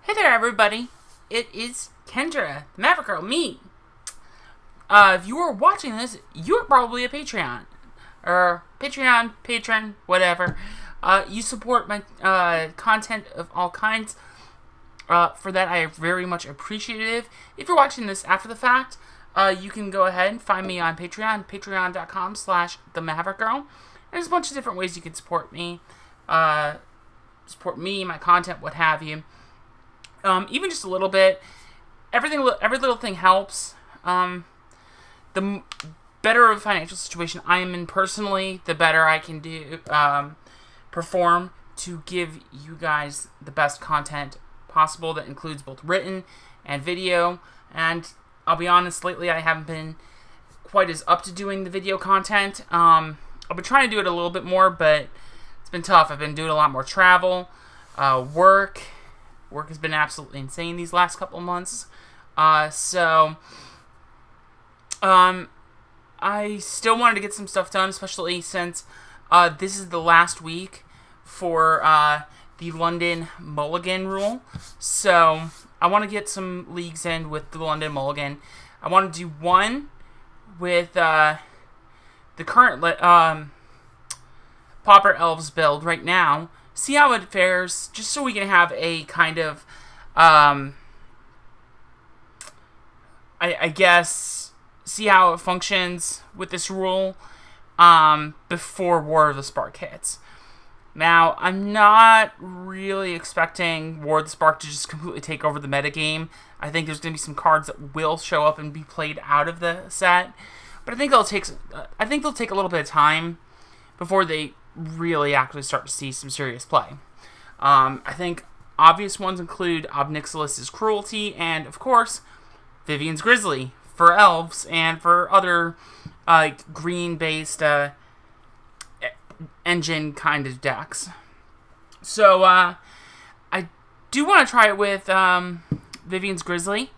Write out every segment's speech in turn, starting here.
Hey there, everybody. It is Kendra, the Maverick Girl, me. If you are watching this, you're probably a Patreon. Or Patron, whatever. You support my content of all kinds. For that, I am very much appreciative. If you're watching this after the fact, you can go ahead and find me on Patreon, patreon.com/TheMaverickGirl. There's a bunch of different ways you can support me. My content, what have you. Even just a little bit. Every little thing helps. The better of a financial situation I am in personally, the better I can perform to give you guys the best content possible that includes both written and video. And I'll be honest, lately I haven't been quite as up to doing the video content. I've been trying to do it a little bit more, but it's been tough. I've been doing a lot more travel, work. Work has been absolutely insane these last couple months. I still wanted to get some stuff done, especially since this is the last week for the London Mulligan rule. So I want to get some leagues in with the London Mulligan. I want to do one with the current Pauper Elves build right now. See how it fares, just so we can have a kind of, I guess, see how it functions with this rule before War of the Spark hits. Now, I'm not really expecting War of the Spark to just completely take over the metagame. I think there's going to be some cards that will show up and be played out of the set, but I think they'll take a little bit of time before they really actually start to see some serious play. I think obvious ones include Obnixilus's Cruelty and, of course, Vivien's Grizzly for Elves and for other green-based engine kind of decks. So I do want to try it with Vivien's Grizzly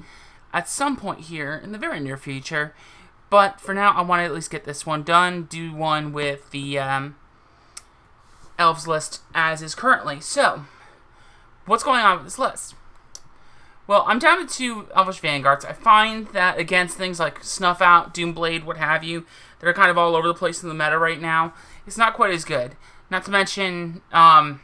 at some point here in the very near future, but for now I want to at least get this one done, do one with the Elves list as is currently. So, what's going on with this list? Well, I'm down to 2 Elvish Vanguards. I find that against things like Snuff Out, Doomblade, what have you, that are kind of all over the place in the meta right now, it's not quite as good. Not to mention, Izzet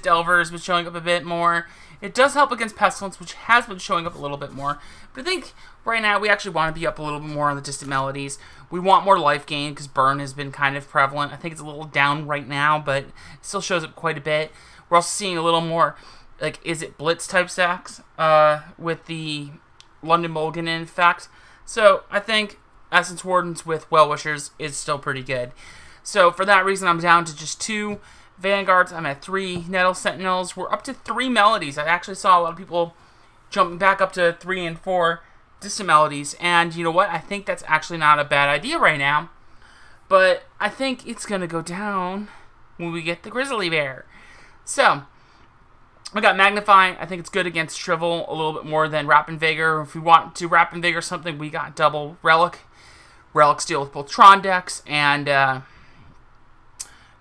Delver has been showing up a bit more. It does help against Pestilence, which has been showing up a little bit more. But I think right now we actually want to be up a little bit more on the Distant Melodies. We want more life gain because Burn has been kind of prevalent. I think it's a little down right now, but it still shows up quite a bit. We're also seeing a little more, Izzet Blitz type stacks with the London Mulligan in effect. So I think Essence Wardens with Well-Wishers is still pretty good. So for that reason, I'm down to just 2 Vanguards. I'm at 3 Nettle Sentinels. We're up to 3 Melodies. I actually saw a lot of people jumping back up to 3 and 4 Distant Melodies. And you know what? I think that's actually not a bad idea right now. But I think it's going to go down when we get the Grizzly Bear. So, I got Magnify. I think it's good against Shrivel a little bit more than Wrap and Vigor. If we want to Wrap and Vigor something, we got double Relic. Relics deal with both Tron decks and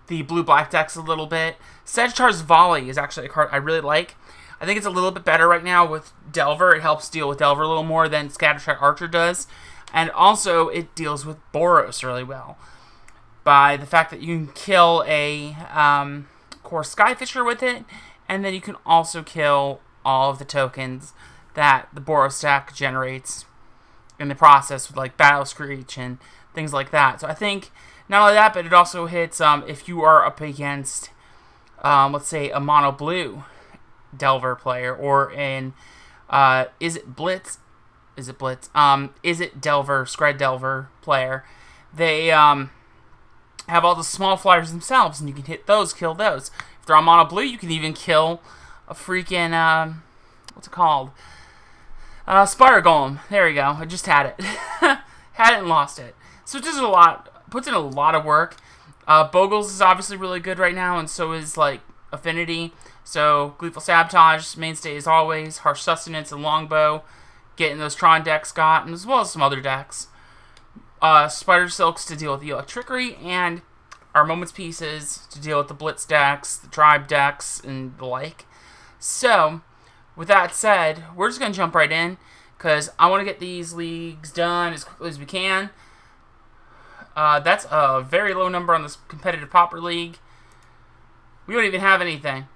the blue-black decks a little bit. Sagittarius Volley is actually a card I really like. I think it's a little bit better right now with Delver. It helps deal with Delver a little more than Scattershot Archer does. And also, it deals with Boros really well. By the fact that you can kill a Core Skyfisher with it, and then you can also kill all of the tokens that the Boros stack generates in the process with like Battle Screech and things like that. So I think not only that, but it also hits if you are up against, let's say, a mono blue Delver player or an Izzet Delver, Scred Delver player. They have all the small flyers themselves, and you can hit those, kill those. If they're on mono blue, you can even kill a freaking what's it called? Spire Golem. There we go. I just had it. Had it and lost it. So it does a lot, puts in a lot of work. Bogles is obviously really good right now, and so is Affinity. So Gleeful Sabotage, mainstay as always. Harsh Sustenance and Longbow, getting those Tron decks got, and as well as some other decks. Spider Silks to deal with the Electrickery, and our Moments Pieces to deal with the Blitz decks, the Tribe decks, and the like. So, with that said, we're just going to jump right in, because I want to get these leagues done as quickly as we can. That's a very low number on this competitive Pauper League. We don't even have anything,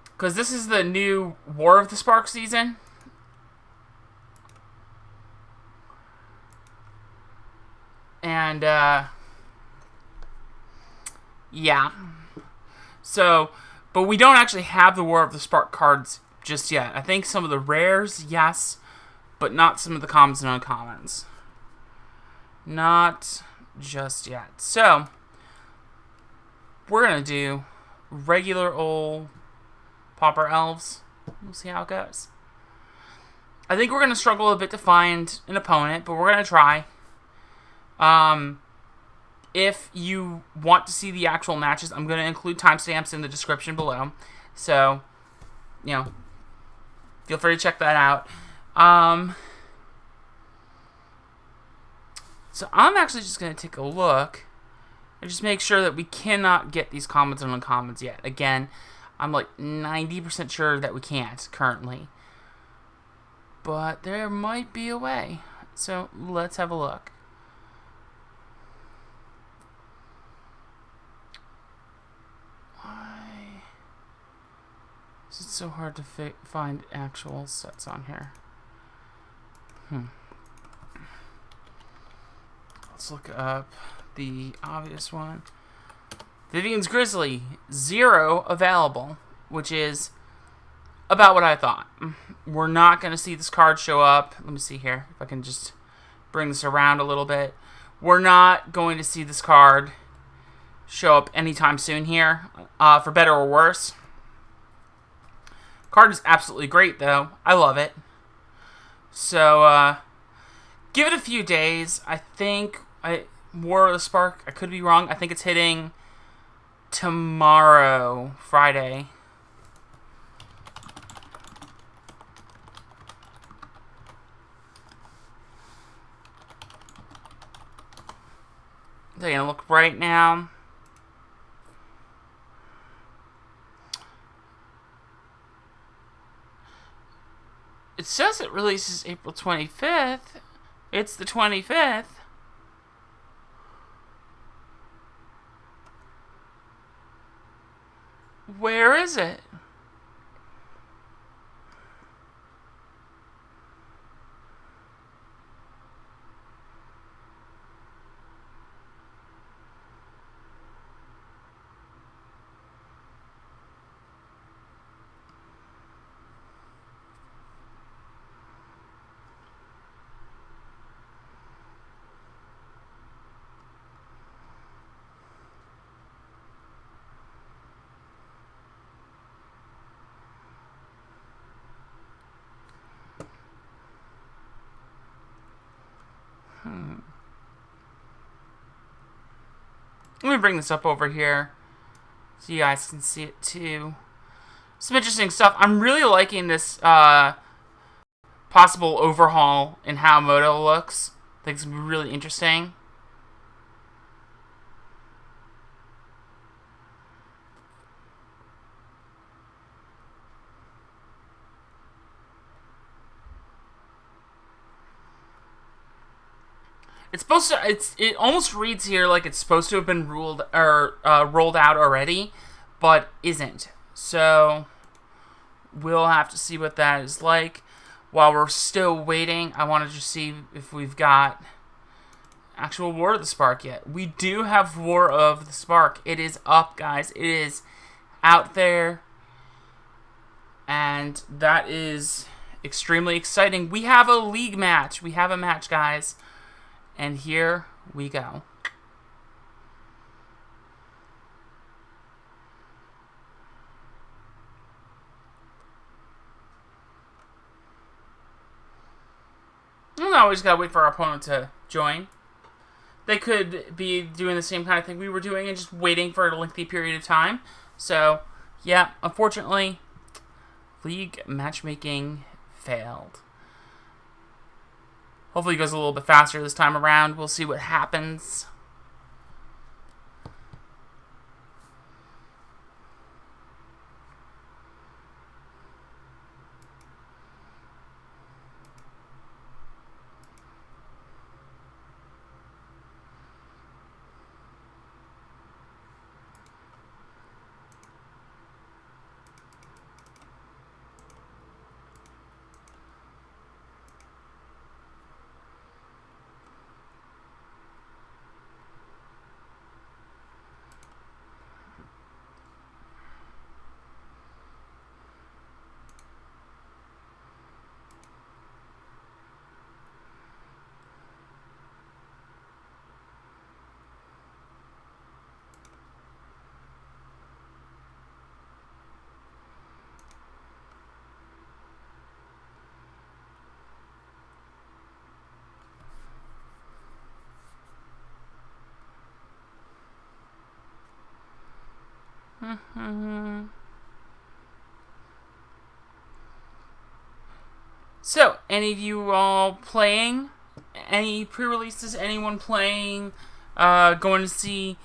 because this is the new War of the Spark season. And, yeah. So, but we don't actually have the War of the Spark cards just yet. I think some of the rares, yes, but not some of the commons and uncommons. Not just yet. So, we're going to do regular old Pauper Elves. We'll see how it goes. I think we're going to struggle a bit to find an opponent, but we're going to try. If you want to see the actual matches, I'm going to include timestamps in the description below. So, you know, feel free to check that out. So I'm actually just going to take a look and just make sure that we cannot get these commons and uncommons yet. Again, I'm like 90% sure that we can't currently. But there might be a way. So let's have a look. It's so hard to find actual sets on here. Let's look up the obvious one. Vivien's Grizzly, 0 available, which is about what I thought. We're not going to see this card show up. Let me see here if I can just bring this around a little bit. We're not going to see this card show up anytime soon here, for better or worse. Card is absolutely great, though. I love it. So, give it a few days. I think War of the Spark, I could be wrong. I think it's hitting tomorrow, Friday. Taking a look right now. It says it releases April 25th. It's the 25th. Where is it? Let me bring this up over here so you guys can see it too. Some interesting stuff. I'm really liking this possible overhaul in how Moto looks. I think it's going to be really interesting. It's supposed to. It almost reads here like it's supposed to have been rolled out already, but isn't. So we'll have to see what that is like. While we're still waiting, I want to just see if we've got actual War of the Spark yet. We do have War of the Spark. It is up, guys. It is out there, and that is extremely exciting. We have a league match. We have a match, guys. And here we go. We always gotta wait for our opponent to join. They could be doing the same kind of thing we were doing and just waiting for a lengthy period of time. So, yeah, unfortunately, league matchmaking failed. Hopefully it goes a little bit faster this time around. We'll see what happens. So, any of you all playing? Any pre-releases? Anyone playing? Going to see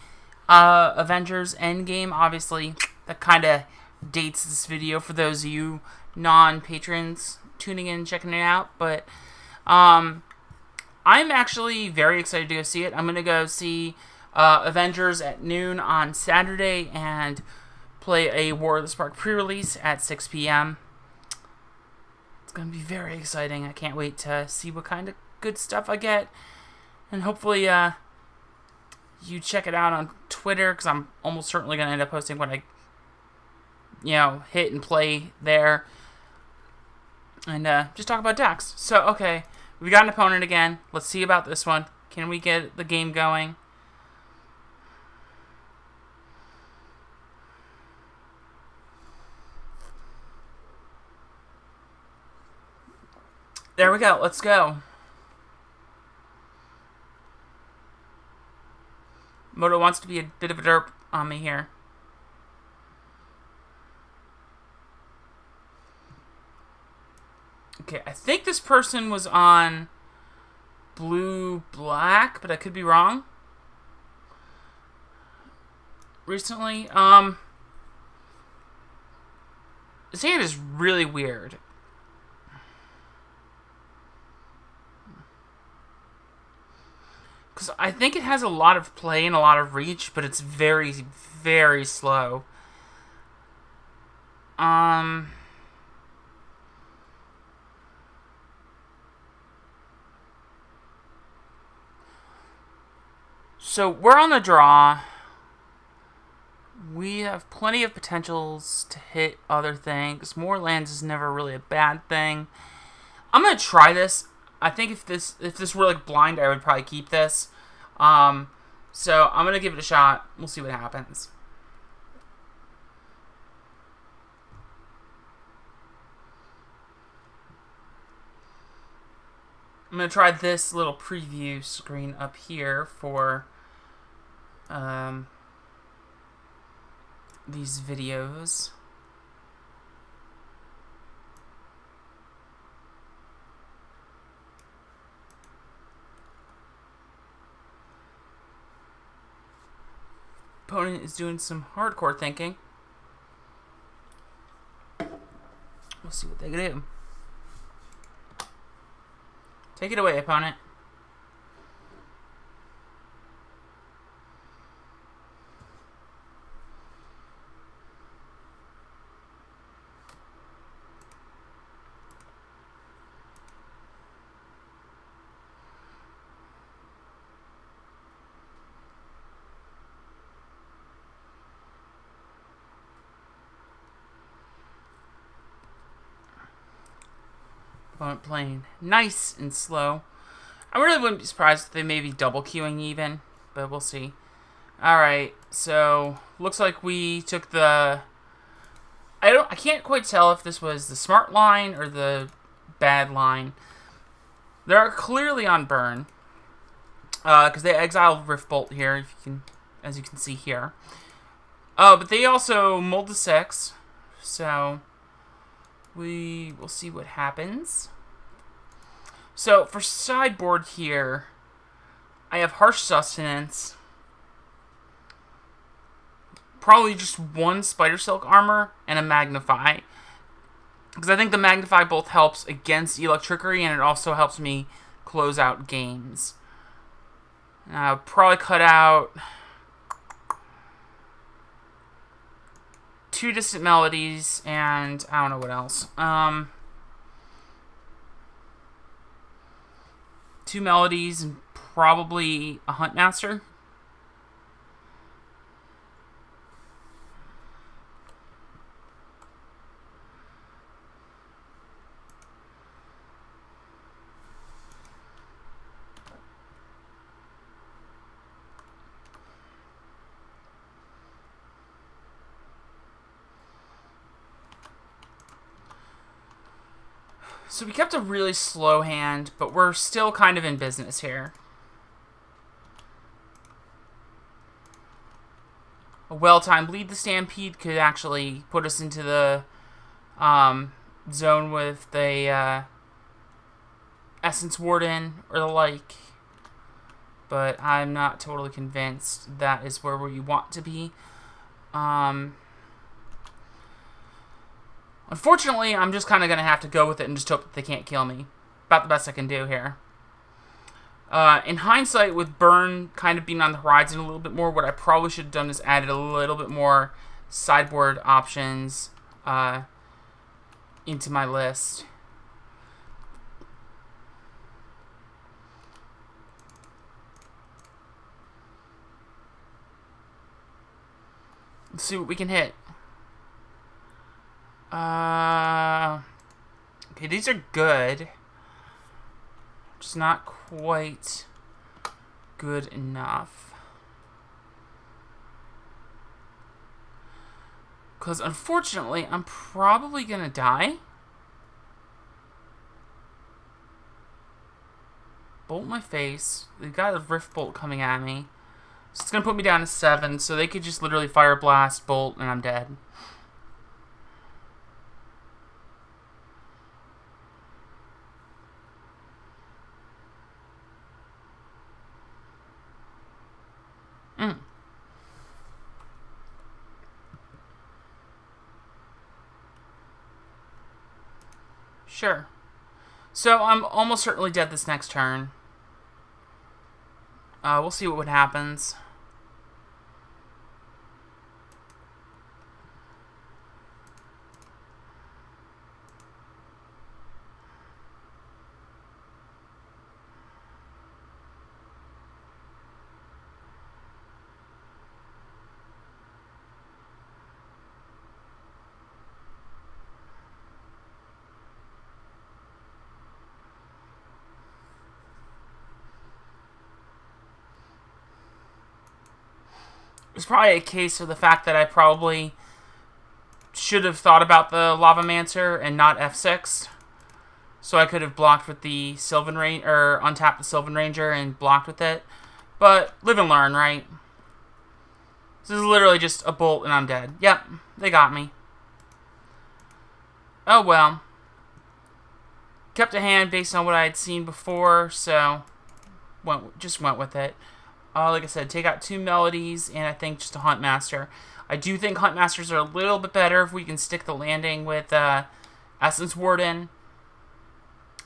Avengers Endgame? Obviously, that kind of dates this video for those of you non-patrons tuning in and checking it out. But I'm actually very excited to go see it. I'm going to go see Avengers at noon on Saturday and play a War of the Spark pre-release at 6 p.m. It's going to be very exciting. I can't wait to see what kind of good stuff I get. And hopefully you check it out on Twitter, because I'm almost certainly going to end up posting what I hit and play there. And just talk about decks. So, okay, we got an opponent again. Let's see about this one. Can we get the game going? There we go. Let's go. Moto wants to be a bit of a derp on me here. Okay, I think this person was on blue-black, but I could be wrong. Recently, this hand is really weird. Because I think it has a lot of play and a lot of reach, but it's very, very slow. So we're on the draw. We have plenty of potentials to hit other things. More lands is never really a bad thing. I'm gonna try this. I think if this were like blind, I would probably keep this. So I'm gonna give it a shot. We'll see what happens. I'm gonna try this little preview screen up here for these videos. Opponent is doing some hardcore thinking. We'll see what they can do. Take it away, opponent. Opponent playing nice and slow. I really wouldn't be surprised if they may be double queuing even, but we'll see. Alright, so looks like we took the... I can't quite tell if this was the smart line or the bad line. They're clearly on burn, because they exiled Riftbolt here, if you can, as you can see here. But they also mulled to 6, so we will see what happens. So for sideboard here, I have Harsh Sustenance, probably just one Spider Silk Armor, and a Magnify. Because I think the Magnify both helps against Electrickery, and it also helps me close out games. Probably cut out 2 Distant Melodies, and I don't know what else. 2 Melodies, and probably a Huntmaster. So we kept a really slow hand, but we're still kind of in business here. A A well-timed lead the Stampede could actually put us into the zone with the Essence Warden or the like. But I'm not totally convinced that is where we want to be. Unfortunately, I'm just kind of going to have to go with it and just hope that they can't kill me. About the best I can do here. In hindsight, with Burn kind of being on the horizon a little bit more, what I probably should have done is added a little bit more sideboard options into my list. Let's see what we can hit. Okay, these are good. Just not quite good enough. Because unfortunately, I'm probably gonna die. Bolt my face. They've got a Rift Bolt coming at me. So it's gonna put me down to 7, so they could just literally Fire Blast, Bolt, and I'm dead. Sure. So I'm almost certainly dead this next turn. We'll see what happens. It's probably a case of the fact that I probably should have thought about the Lavamancer and not F6. So I could have blocked with the Sylvan Ranger, or untapped the Sylvan Ranger and blocked with it. But live and learn, right? This is literally just a bolt and I'm dead. Yep, they got me. Oh well. Kept a hand based on what I had seen before, so just went with it. Like I said, take out 2 melodies, and I think just a Huntmaster. I do think Huntmasters are a little bit better if we can stick the landing with Essence Warden.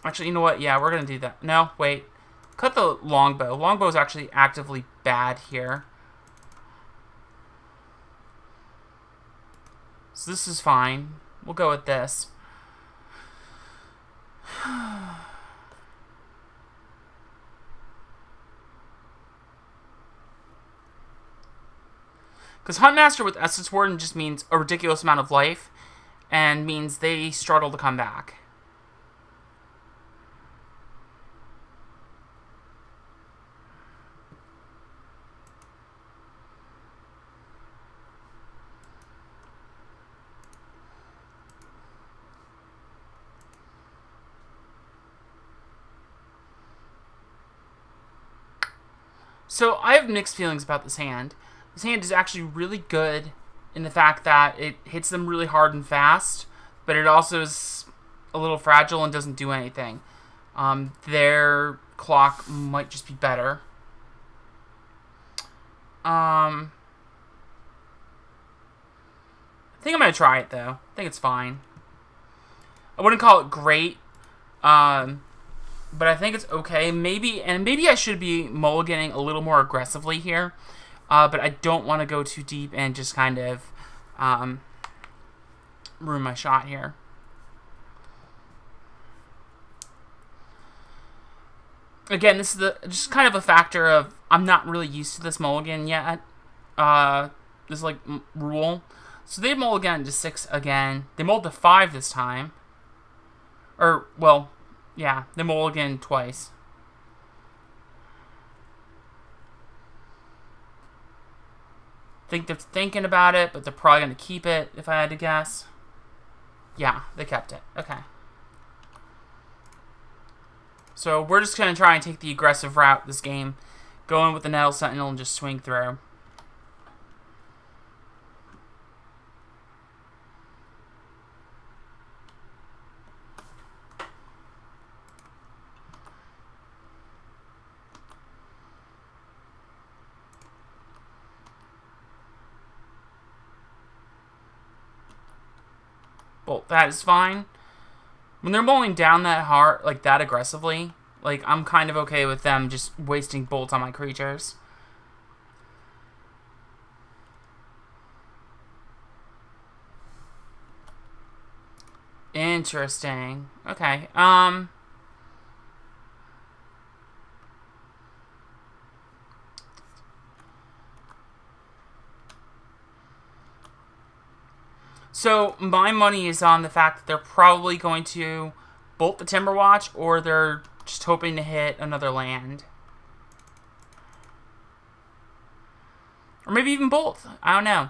Actually, you know what? Yeah, we're going to do that. No, wait. Cut the Longbow. Longbow is actually actively bad here. So this is fine. We'll go with this. Because Huntmaster with Essence Warden just means a ridiculous amount of life, and means they struggle to come back. So I have mixed feelings about this hand. This hand is actually really good in the fact that it hits them really hard and fast, but it also is a little fragile and doesn't do anything. Their clock might just be better. I think I'm going to try it, though. I think it's fine. I wouldn't call it great, but I think it's okay. Maybe I should be mulliganing a little more aggressively here. But I don't want to go too deep and just kind of ruin my shot here. Again, this is just kind of a factor of I'm not really used to this mulligan yet. This like rule. So they mulligan to 6 again. They mulled to 5 this time. Or well, yeah, they mulligan twice. Think they're thinking about it, but they're probably going to keep it, if I had to guess. Yeah, they kept it. Okay. So we're just going to try and take the aggressive route this game. Go in with the Nettle Sentinel and just swing through. Bolt. That is fine. When they're mulling down that hard, like that aggressively, like I'm kind of okay with them just wasting bolts on my creatures. Interesting. Okay. So my money is on the fact that they're probably going to bolt the Timberwatch, or they're just hoping to hit another land. Or maybe even both. I don't know.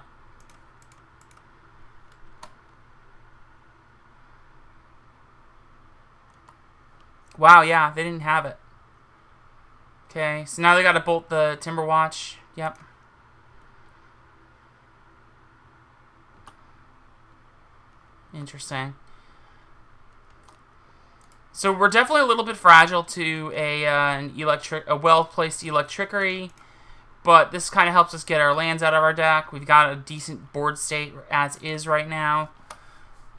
Wow, yeah, they didn't have it. Okay, so now they gotta bolt the Timberwatch. Yep. Interesting. So we're definitely a little bit fragile to a well-placed Electrickery, but this kind of helps us get our lands out of our deck. We've got a decent board state as is right now.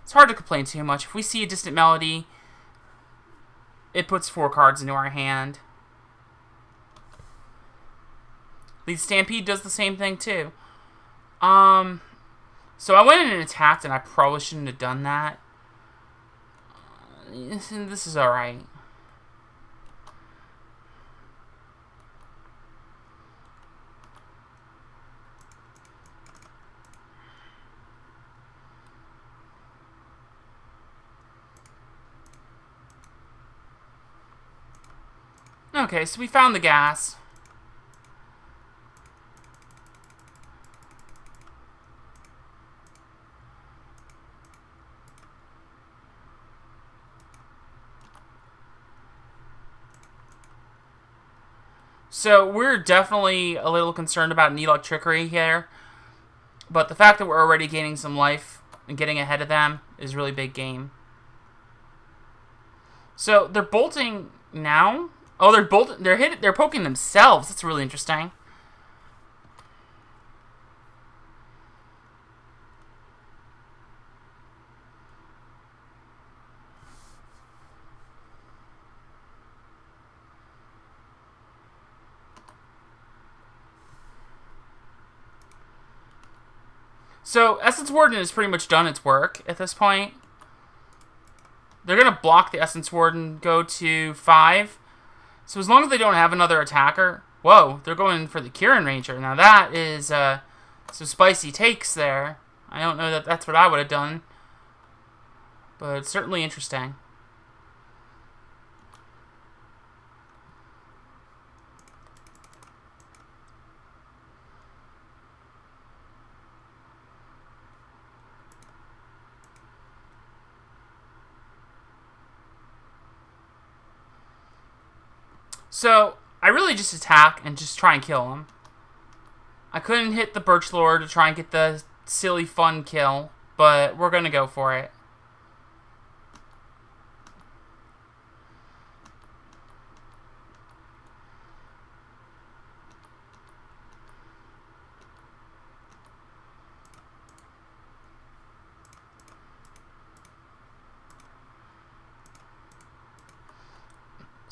It's hard to complain too much. If we see a Distant Melody, it puts 4 cards into our hand. Lead Stampede does the same thing too. So I went in and attacked, and I probably shouldn't have done that. This is alright. Okay, so we found the gas. So we're definitely a little concerned about an Electrickery here, but the fact that we're already gaining some life and getting ahead of them is really big game. So they're bolting now. Oh, they're bolting. They're poking themselves. That's really interesting. So Essence Warden has pretty much done its work at this point. They're going to block the Essence Warden, go to 5. So as long as they don't have another attacker... Whoa, they're going for the Kirin Ranger. Now that is some spicy takes there. I don't know that that's what I would have done. But it's certainly interesting. So, I really just attack and just try and kill him. I couldn't hit the Birch Lord to try and get the silly fun kill, but we're going to go for it.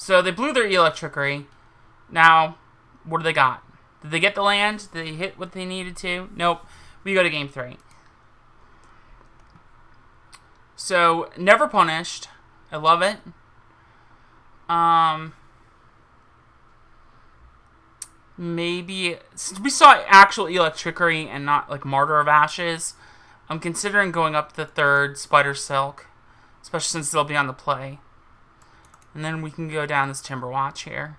So they blew their Electrickery. Now, what do they got? Did they get the land? Did they hit what they needed to? Nope. We go to game 3. So, never punished. I love it. Maybe, since we saw actual Electrickery and not like Martyr of Ashes, I'm considering going up the 3rd Spider Silk, especially since they'll be on the play. And then we can go down this Timberwatch here.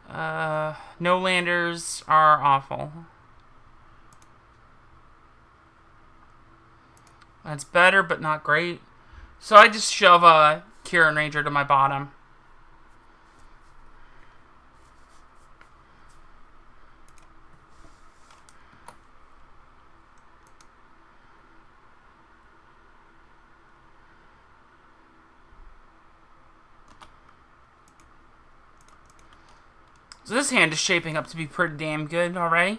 No landers are awful. That's better, but not great. So I just shove a Kirin Ranger to my bottom. So this hand is shaping up to be pretty damn good already.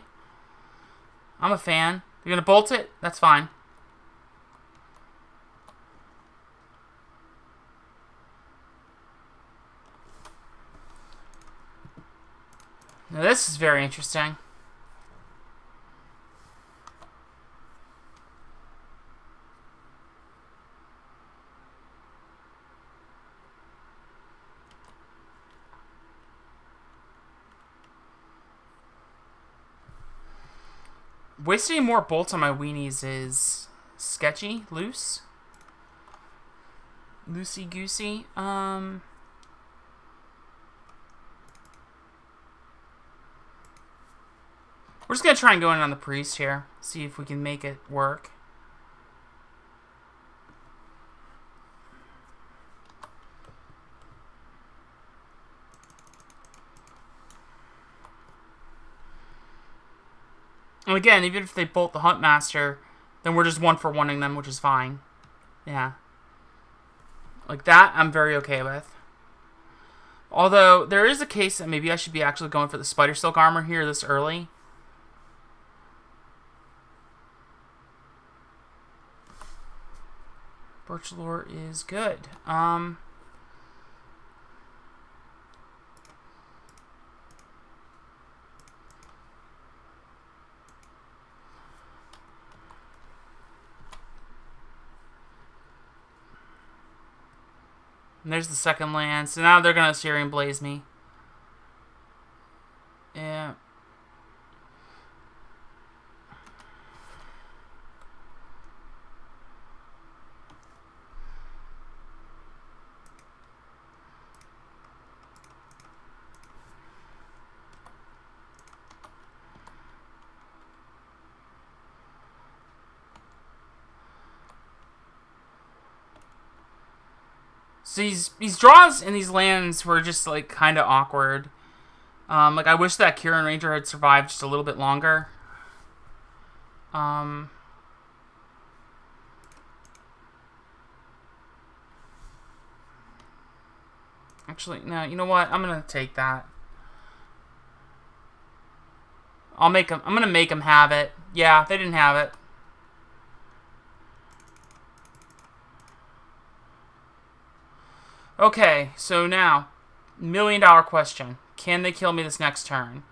I'm a fan. You're going to bolt it? That's fine. Now this is very interesting. Wasting more bolts on my weenies is sketchy. Loose. Loosey-goosey. We're just going to try and go in on the priest here. See if we can make it work. And again, even if they bolt the Huntmaster, then we're just 1-for-1ing them, which is fine. Yeah. Like that, I'm very okay with. Although, there is a case that maybe I should be actually going for the Spider Silk armor here this early. Birch Lore is good. And there's the second land. So now they're going to Syrian Blaze me. Yeah. So these draws in these lands were just like kind of awkward. Like I wish that Kieran Ranger had survived just a little bit longer. Actually, no. You know what? I'm gonna take that. I'm gonna make them have it. Yeah, they didn't have it. Okay, so now, $1 million question. Can they kill me this next turn?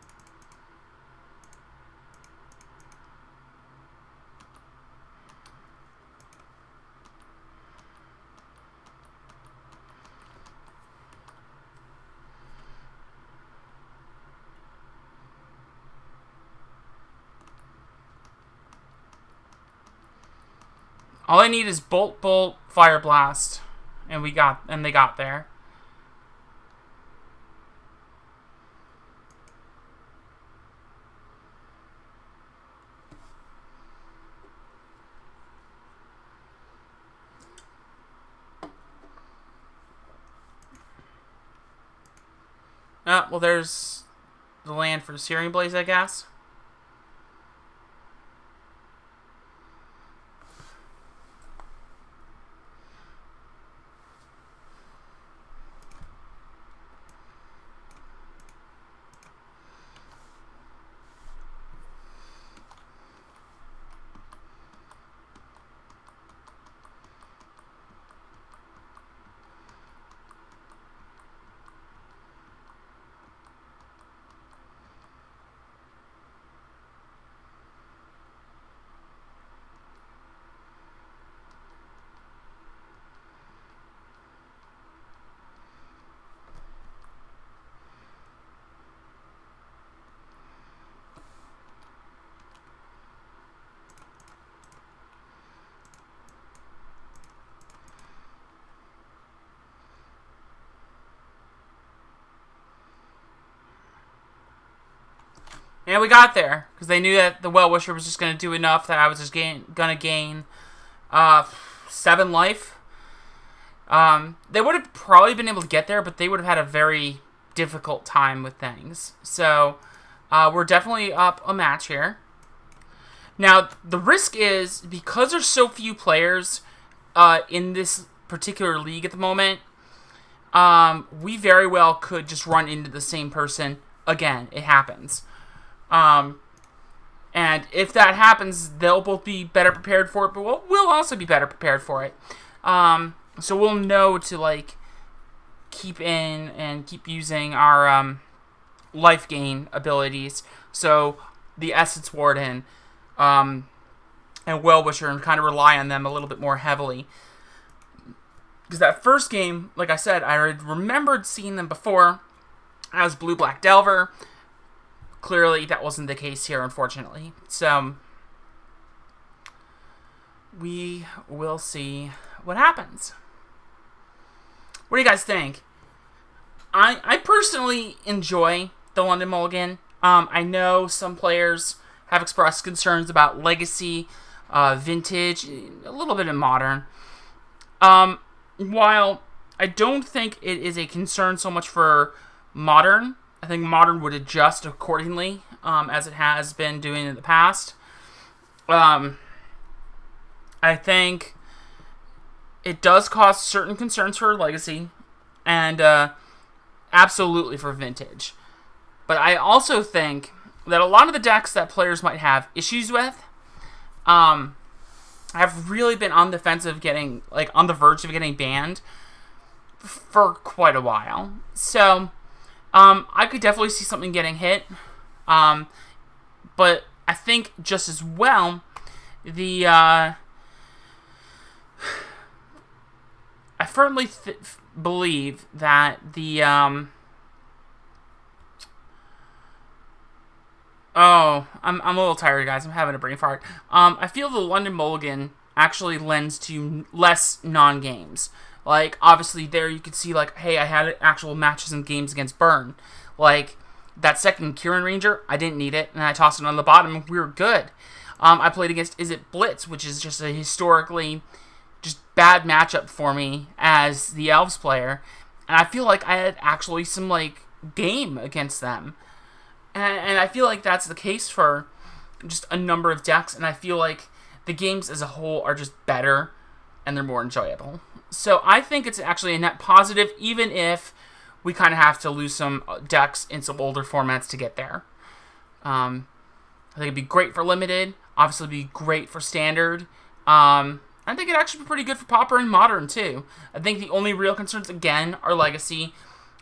All I need is Bolt, Bolt, Fire Blast. And they got there. Well, there's the land for the Syrian Blaze, I guess. And we got there, because they knew that the Well-Wisher was just going to do enough that I was just going to gain 7 life. They would have probably been able to get there, but they would have had a very difficult time with things. So, we're definitely up a match here. Now, the risk is, because there's so few players in this particular league at the moment, we very well could just run into the same person again. It happens. And if that happens, they'll both be better prepared for it, but we'll also be better prepared for it. So we'll know to, like, keep in and keep using our life gain abilities. So the Essence Warden and Well-Wisher, and kind of rely on them a little bit more heavily. Because that first game, like I said, I remembered seeing them before as Blue-Black Delver. Clearly, that wasn't the case here, unfortunately. So we will see what happens. What do you guys think? I personally enjoy the London Mulligan. I know some players have expressed concerns about Legacy, Vintage, a little bit in Modern. While I don't think it is a concern so much for Modern, I think Modern would adjust accordingly, as it has been doing in the past. I think it does cause certain concerns for Legacy, and absolutely for Vintage. But I also think that a lot of the decks that players might have issues with, have really been on the fence of getting, like, on the verge of getting banned for quite a while. So I could definitely see something getting hit. But I think just as well, I firmly believe that I'm a little tired, guys. I'm having a brain fart. I feel the London Mulligan actually lends to less non-games. Like, obviously, there you could see, like, hey, I had actual matches and games against Burn. Like, that second Kieran Ranger, I didn't need it, and I tossed it on the bottom, and we were good. I played against Izzet Blitz, which is just a historically just bad matchup for me as the Elves player. And I feel like I had actually some, like, game against them. And I feel like that's the case for just a number of decks, and I feel like the games as a whole are just better, and they're more enjoyable. So I think it's actually a net positive, even if we kind of have to lose some decks in some older formats to get there. I think it'd be great for Limited, obviously it'd be great for Standard. I think it'd actually be pretty good for Pauper and Modern, too. I think the only real concerns, again, are Legacy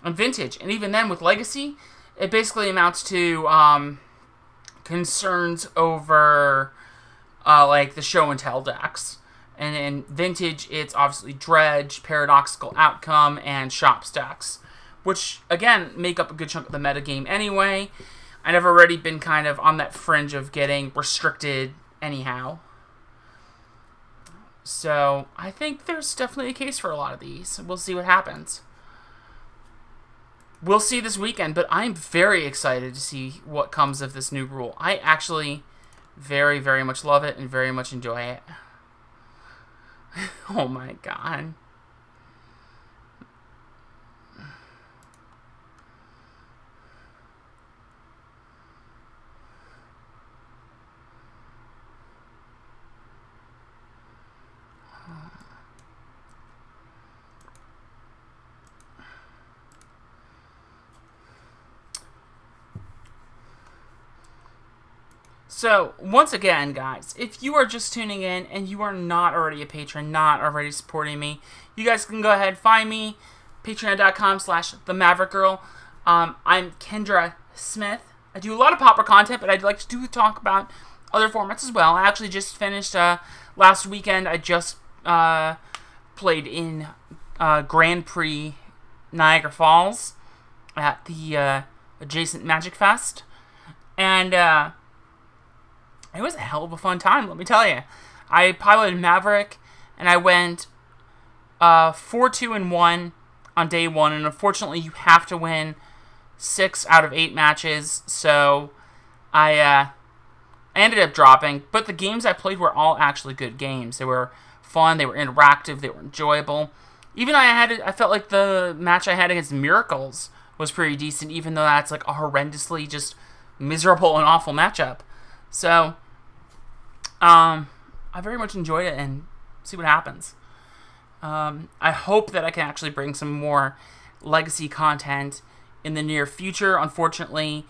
and Vintage. And even then, with Legacy, it basically amounts to concerns over, like, the show and tell decks. And in Vintage, it's obviously Dredge, Paradoxical Outcome, and Shops decks, which, again, make up a good chunk of the metagame anyway. And I've already been kind of on that fringe of getting restricted anyhow. So I think there's definitely a case for a lot of these. We'll see what happens. We'll see this weekend, but I'm very excited to see what comes of this new rule. I actually very, very much love it and very much enjoy it. Oh my god. So, once again, guys, if you are just tuning in and you are not already a patron, not already supporting me, you guys can go ahead and find me, patreon.com/TheMaverickGirl. I'm Kendra Smith. I do a lot of Pauper content, but I'd like to talk about other formats as well. I actually just finished, last weekend, I just played in Grand Prix Niagara Falls at the adjacent Magic Fest. And it was a hell of a fun time, let me tell you. I piloted Maverick, and I went 4-2-1 on day one, and unfortunately you have to win 6 out of 8 matches, so I ended up dropping. But the games I played were all actually good games. They were fun, they were interactive, they were enjoyable. Even I felt like the match I had against Miracles was pretty decent, even though that's like a horrendously just miserable and awful matchup. So I very much enjoyed it, and see what happens. I hope that I can actually bring some more Legacy content in the near future. Unfortunately,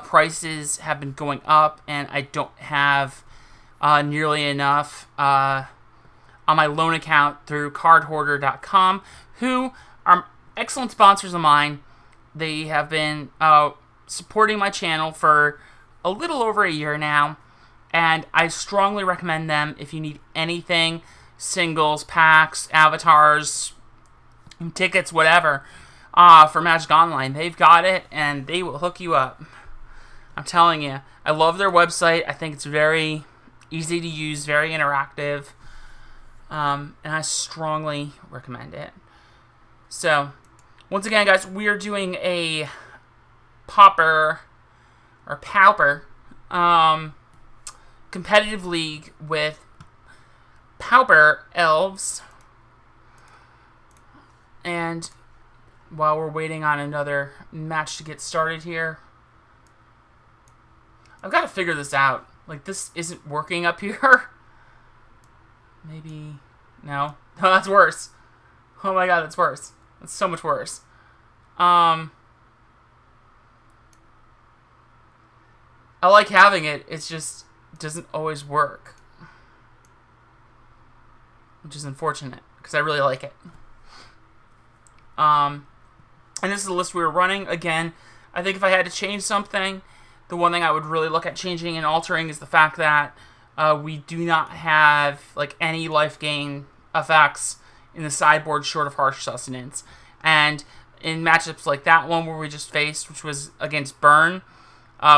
prices have been going up, and I don't have nearly enough on my loan account through cardhoarder.com, who are excellent sponsors of mine. They have been supporting my channel for a little over a year now, and I strongly recommend them if you need anything, singles, packs, avatars, tickets, whatever, for Magic Online. They've got it, and they will hook you up. I'm telling you, I love their website. I think it's very easy to use, very interactive, and I strongly recommend it. So, once again, guys, we are doing a Pauper competitive league with Pauper Elves. And while we're waiting on another match to get started here, I've got to figure this out. Like, this isn't working up here. Maybe... No. No, that's worse. Oh my god, that's worse. That's so much worse. I like having it. It's just doesn't always work, which is unfortunate because I really like it. And this is the list we were running. Again, I think if I had to change something, the one thing I would really look at changing and altering is the fact that we do not have like any life gain effects in the sideboard short of Harsh Sustenance. And in matchups like that one where we just faced, which was against Burn,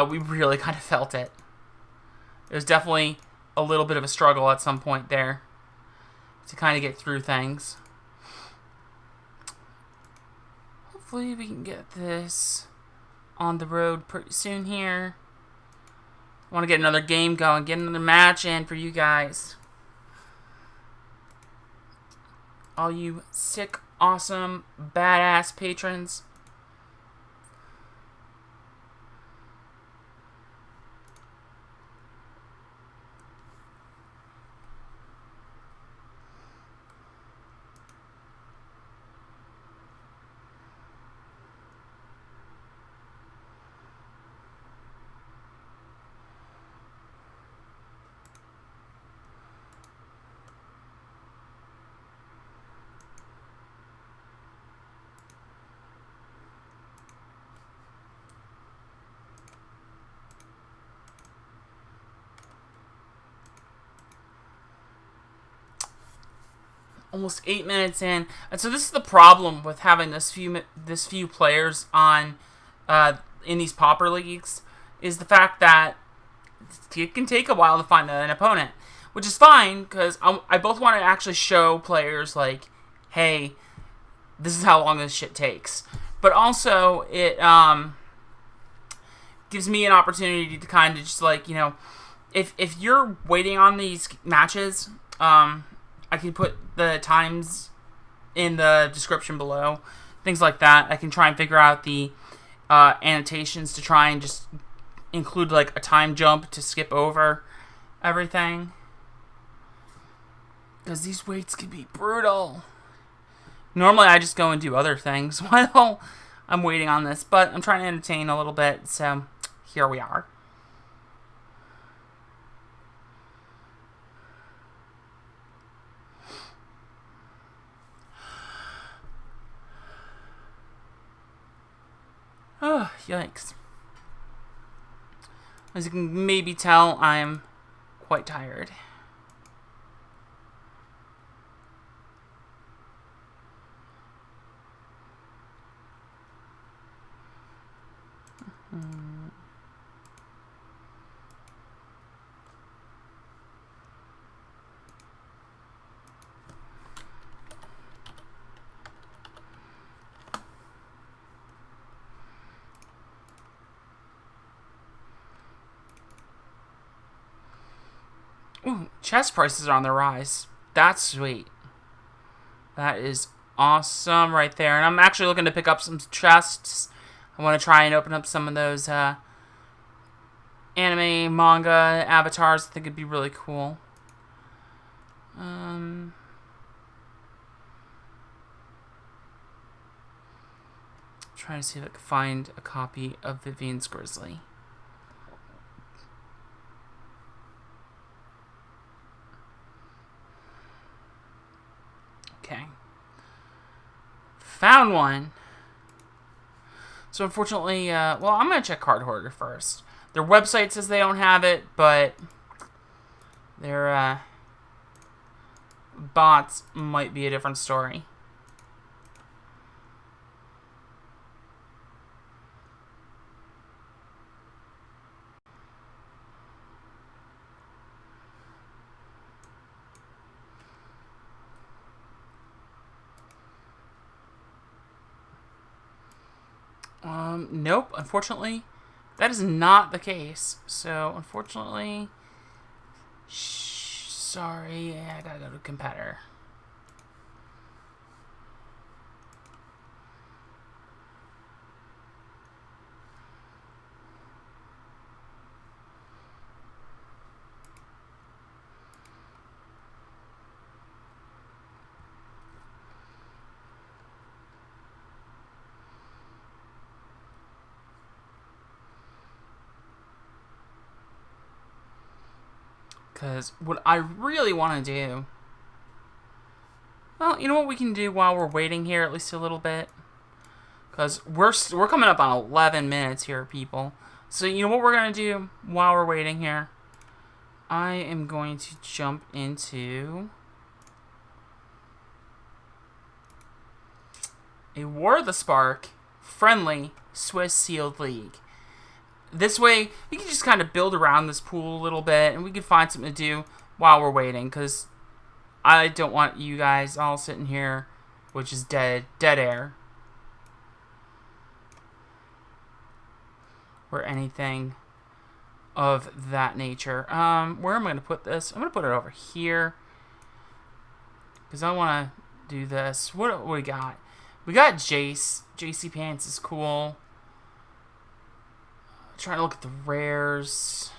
we really kind of felt it. It was definitely a little bit of a struggle at some point there to kind of get through things. Hopefully we can get this on the road pretty soon here. I want to get another game going, get another match in for you guys. All you sick, awesome, badass patrons. Almost 8 minutes in, and so this is the problem with having this few players on in these Pauper leagues, is the fact that it can take a while to find an opponent, which is fine because I both want to actually show players like, hey, this is how long this shit takes, but also it gives me an opportunity to kind of just like, you know, if you're waiting on these matches, I can put the times in the description below. Things like that. I can try and figure out the annotations to try and just include like a time jump to skip over everything. Because these waits can be brutal. Normally I just go and do other things while I'm waiting on this. But I'm trying to entertain a little bit. So here we are. Oh, yikes. As you can maybe tell, I'm quite tired. Ooh, chest prices are on the rise. That's sweet. That is awesome right there. And I'm actually looking to pick up some chests. I want to try and open up some of those anime, manga, avatars. I think it'd be really cool. Trying to see if I can find a copy of Vivien's Grizzly. Okay. Found one. So unfortunately, well, I'm going to check Card Hoarder first. Their website says they don't have it, but their bots might be a different story. Nope, unfortunately, that is not the case. So, unfortunately, sorry, I gotta go to competitor. Because what I really want to do... Well, you know what we can do while we're waiting here, at least a little bit? Because we're coming up on 11 minutes here, people. So you know what we're going to do while we're waiting here? I am going to jump into a War of the Spark friendly Swiss sealed league. This way, we can just kind of build around this pool a little bit, and we can find something to do while we're waiting, because I don't want you guys all sitting here, which is dead air, or anything of that nature. Where am I going to put this? I'm going to put it over here, because I want to do this. What do we got? We got Jace. JC Pants is cool. Trying to look at the rares.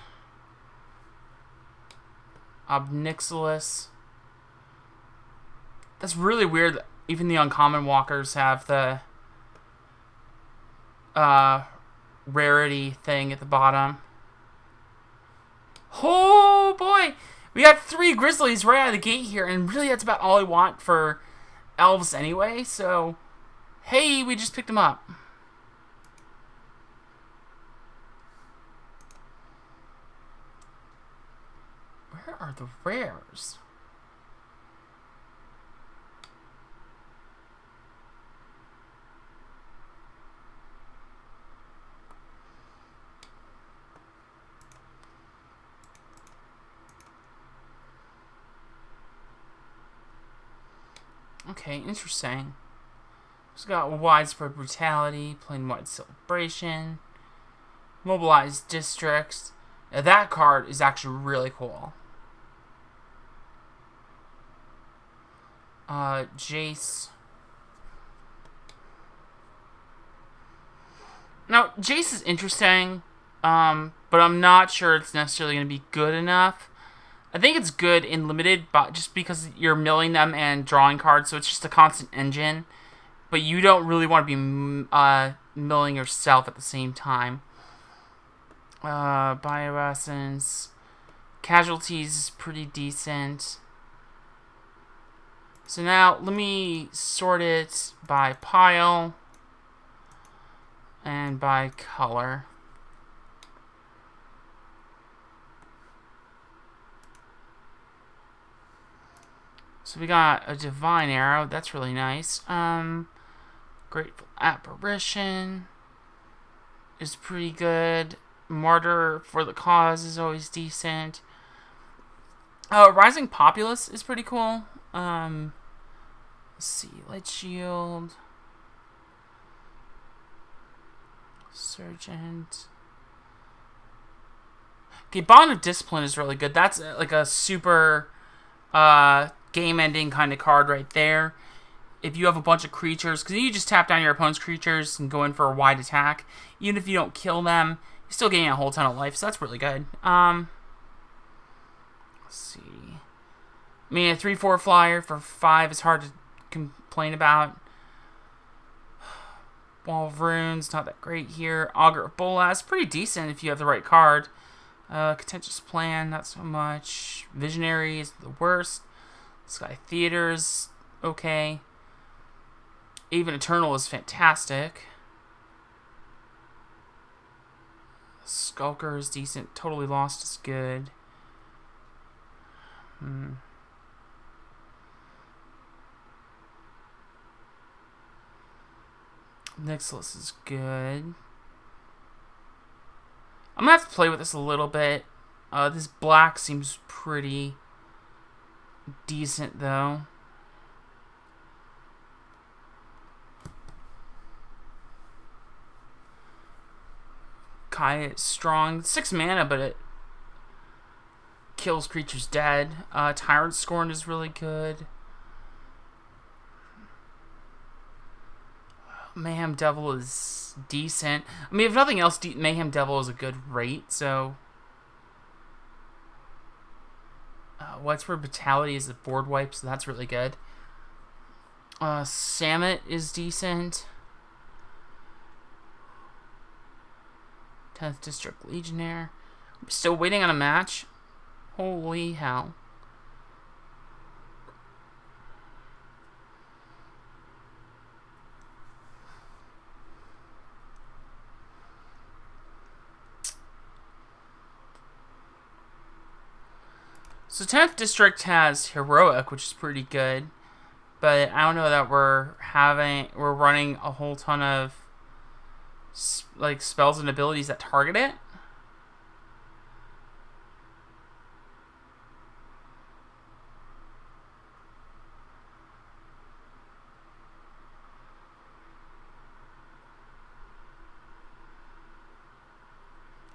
Obnixilis. That's really weird that even the uncommon walkers have the rarity thing at the bottom. Oh boy! We got 3 Grizzlies right out of the gate here, and really that's about all I want for elves anyway, so hey, we just picked them up. Where are the rares? Okay, interesting. We've got Widespread Brutality, Plain-Wide Celebration, Mobilized Districts. Now that card is actually really cool. Jace. Now, Jace is interesting, but I'm not sure it's necessarily going to be good enough. I think it's good in limited, but just because you're milling them and drawing cards, so it's just a constant engine. But you don't really want to be milling yourself at the same time. Bioessence. Casualties is pretty decent. So now, let me sort it by pile and by color. So we got a Divine Arrow. That's really nice. Grateful Apparition is pretty good. Martyr for the Cause is always decent. Rising Populace is pretty cool. Let's see. Light Shield. Sergeant. Okay, Bond of Discipline is really good. That's like a super game-ending kind of card right there. If you have a bunch of creatures, because you just tap down your opponent's creatures and go in for a wide attack. Even if you don't kill them, you're still getting a whole ton of life, so that's really good. Let's see. I mean, a 3/4 flyer for 5 is hard to complain about. Wall of Runes, not that great here. Augur of Bolas, pretty decent if you have the right card. Contentious Plan, not so much. Visionary is the worst. Sky Theaters, okay. Even Eternal is fantastic. Skulker is decent. Totally Lost is good. Nixless is good. I'm gonna have to play with this a little bit. This black seems pretty decent, though. Kai is strong. 6 mana, but it kills creatures dead. Tyrant Scorn is really good. Mayhem Devil is decent. I mean, if nothing else, Mayhem Devil is a good rate, so... Widespread Brutality is a board wipe, so that's really good. Samut is decent. 10th District Legionnaire. I'm still waiting on a match. Holy hell. So 10th District has Heroic, which is pretty good, but I don't know that we're running a whole ton of like spells and abilities that target it.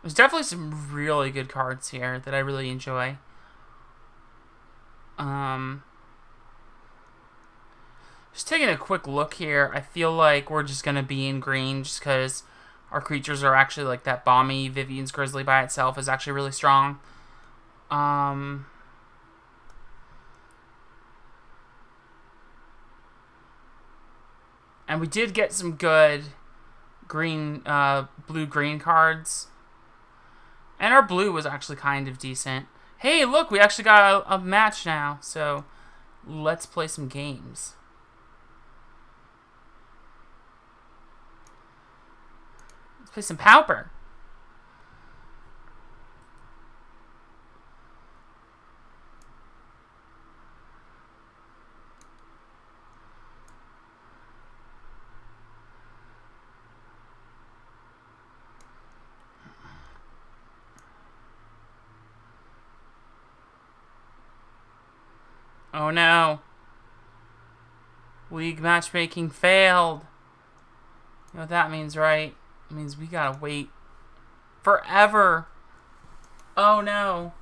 There's definitely some really good cards here that I really enjoy. Just taking a quick look here, I feel like we're just going to be in green just because our creatures are actually like that Bomby. Vivien's Grizzly by itself is actually really strong. And we did get some good green, blue-green cards. And our blue was actually kind of decent. Hey, look, we actually got a match now, so let's play some games. Let's play some Pauper. Oh no. League matchmaking failed. You know what that means, right? It means we gotta wait forever. Oh no.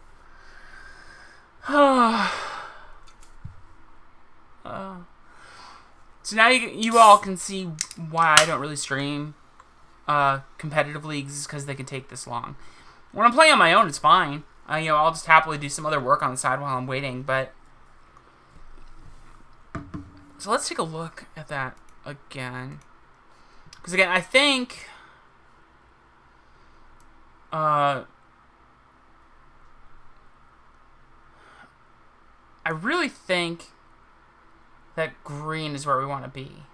So now you all can see why I don't really stream competitive leagues, because they can take this long. When I'm playing on my own, it's fine. I'll just happily do some other work on the side while I'm waiting, but... So let's take a look at that again. Because again, I think... I really think that green is where we want to be,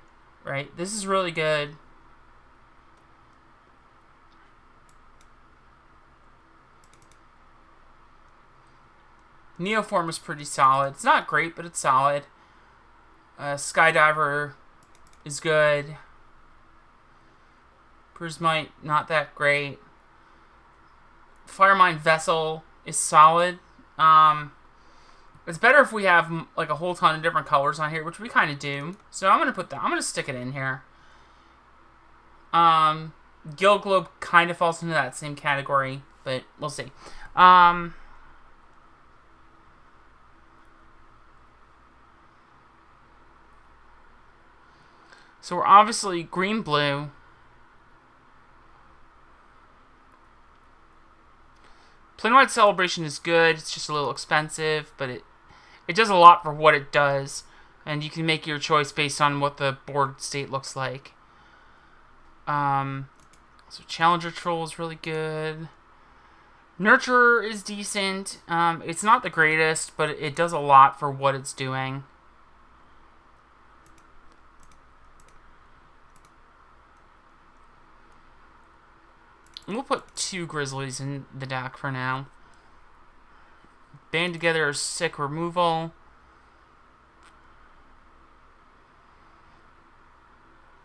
right? This is really good. Neoform is pretty solid. It's not great, but it's solid. Skydiver is good. Prismite, not that great. Firemine Vessel is solid. It's better if we have like a whole ton of different colors on here, which we kind of do. So I'm gonna stick it in here. Guild Globe kind of falls into that same category, but we'll see. So we're obviously green-blue. Plain-White Celebration is good. It's just a little expensive, but it does a lot for what it does. And you can make your choice based on what the board state looks like. So Challenger Troll is really good. Nurturer is decent. It's not the greatest, but it does a lot for what it's doing. We'll put 2 Grizzlies in the deck for now. Band Together is sick removal.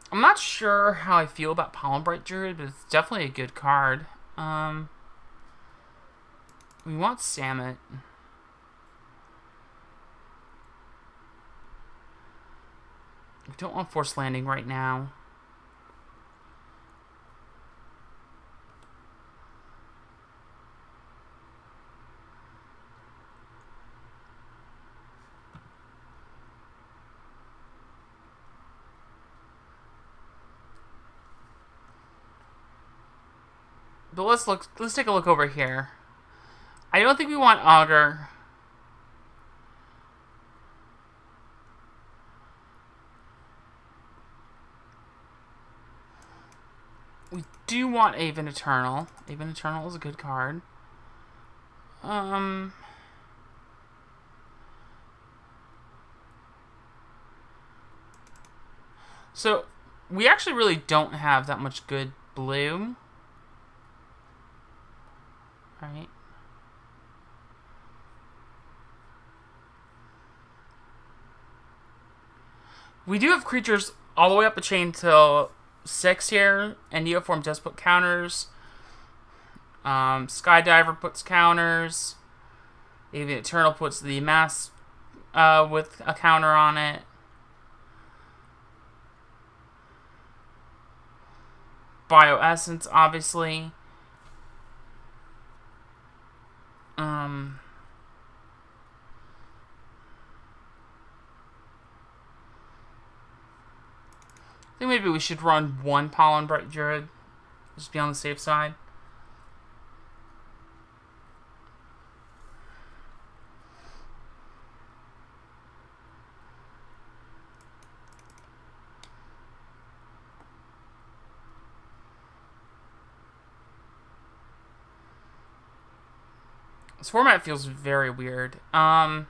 I'm not sure how I feel about Pollenbright Druid, but it's definitely a good card. We want Samet. We don't want Forced Landing right now. But let's take a look over here. I don't think we want Augur. We do want Aven Eternal. Aven Eternal is a good card. So we actually really don't have that much good blue. Right. We do have creatures all the way up a chain till 6 here, and Neoform does put counters. Skydiver puts counters. Avian Eternal puts the mass with a counter on it. Bioessence, obviously. I think maybe we should run 1 Pollenbright Druid. Just be on the safe side. This format feels very weird. Oh,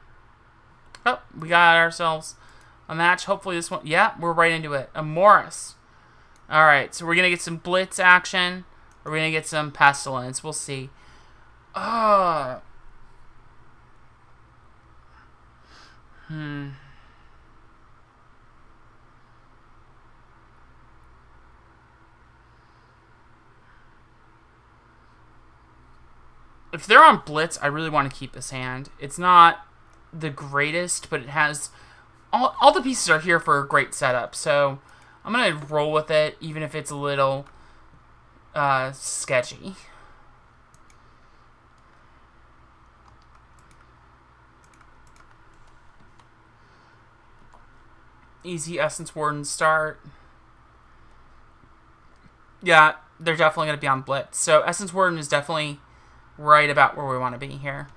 we got ourselves a match. Hopefully this one... Yeah, we're right into it. A Morris. Alright, so we're going to get some Blitz action. Or we're going to get some Pestilence. We'll see. If they're on Blitz, I really want to keep this hand. It's not the greatest, but it has... All the pieces are here for a great setup, so I'm going to roll with it, even if it's a little sketchy. Easy Essence Warden start. Yeah, they're definitely going to be on Blitz. So Essence Warden is definitely right about where we want to be here.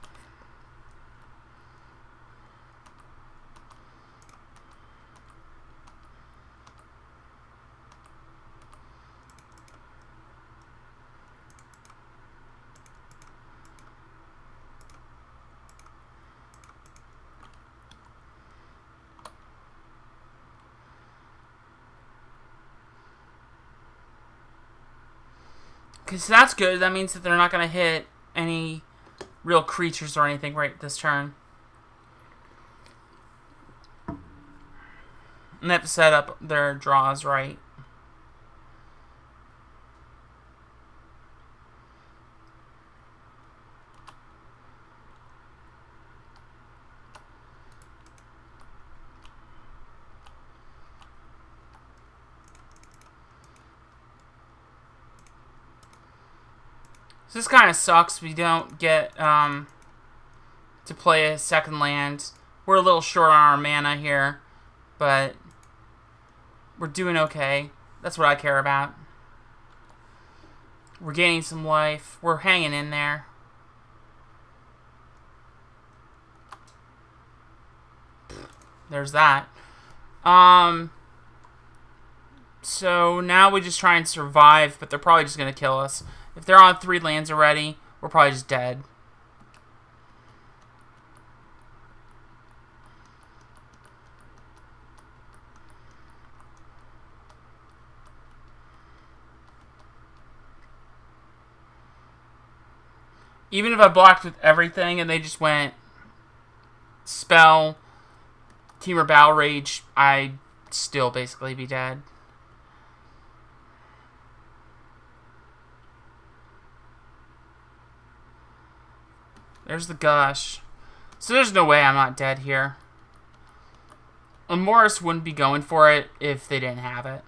Because that's good. That means that they're not going to hit any real creatures or anything right this turn. And they have to set up their draws right. So this kind of sucks. We don't get to play a second land. We're a little short on our mana here, but we're doing okay. That's what I care about. We're gaining some life. We're hanging in there. There's that. So now we just try and survive, but they're probably just going to kill us. If they're on 3 lands already, we're probably just dead. Even if I blocked with everything and they just went spell, Temur Battle Rage, I'd still basically be dead. There's the Gush. So there's no way I'm not dead here. And Morris wouldn't be going for it if they didn't have it.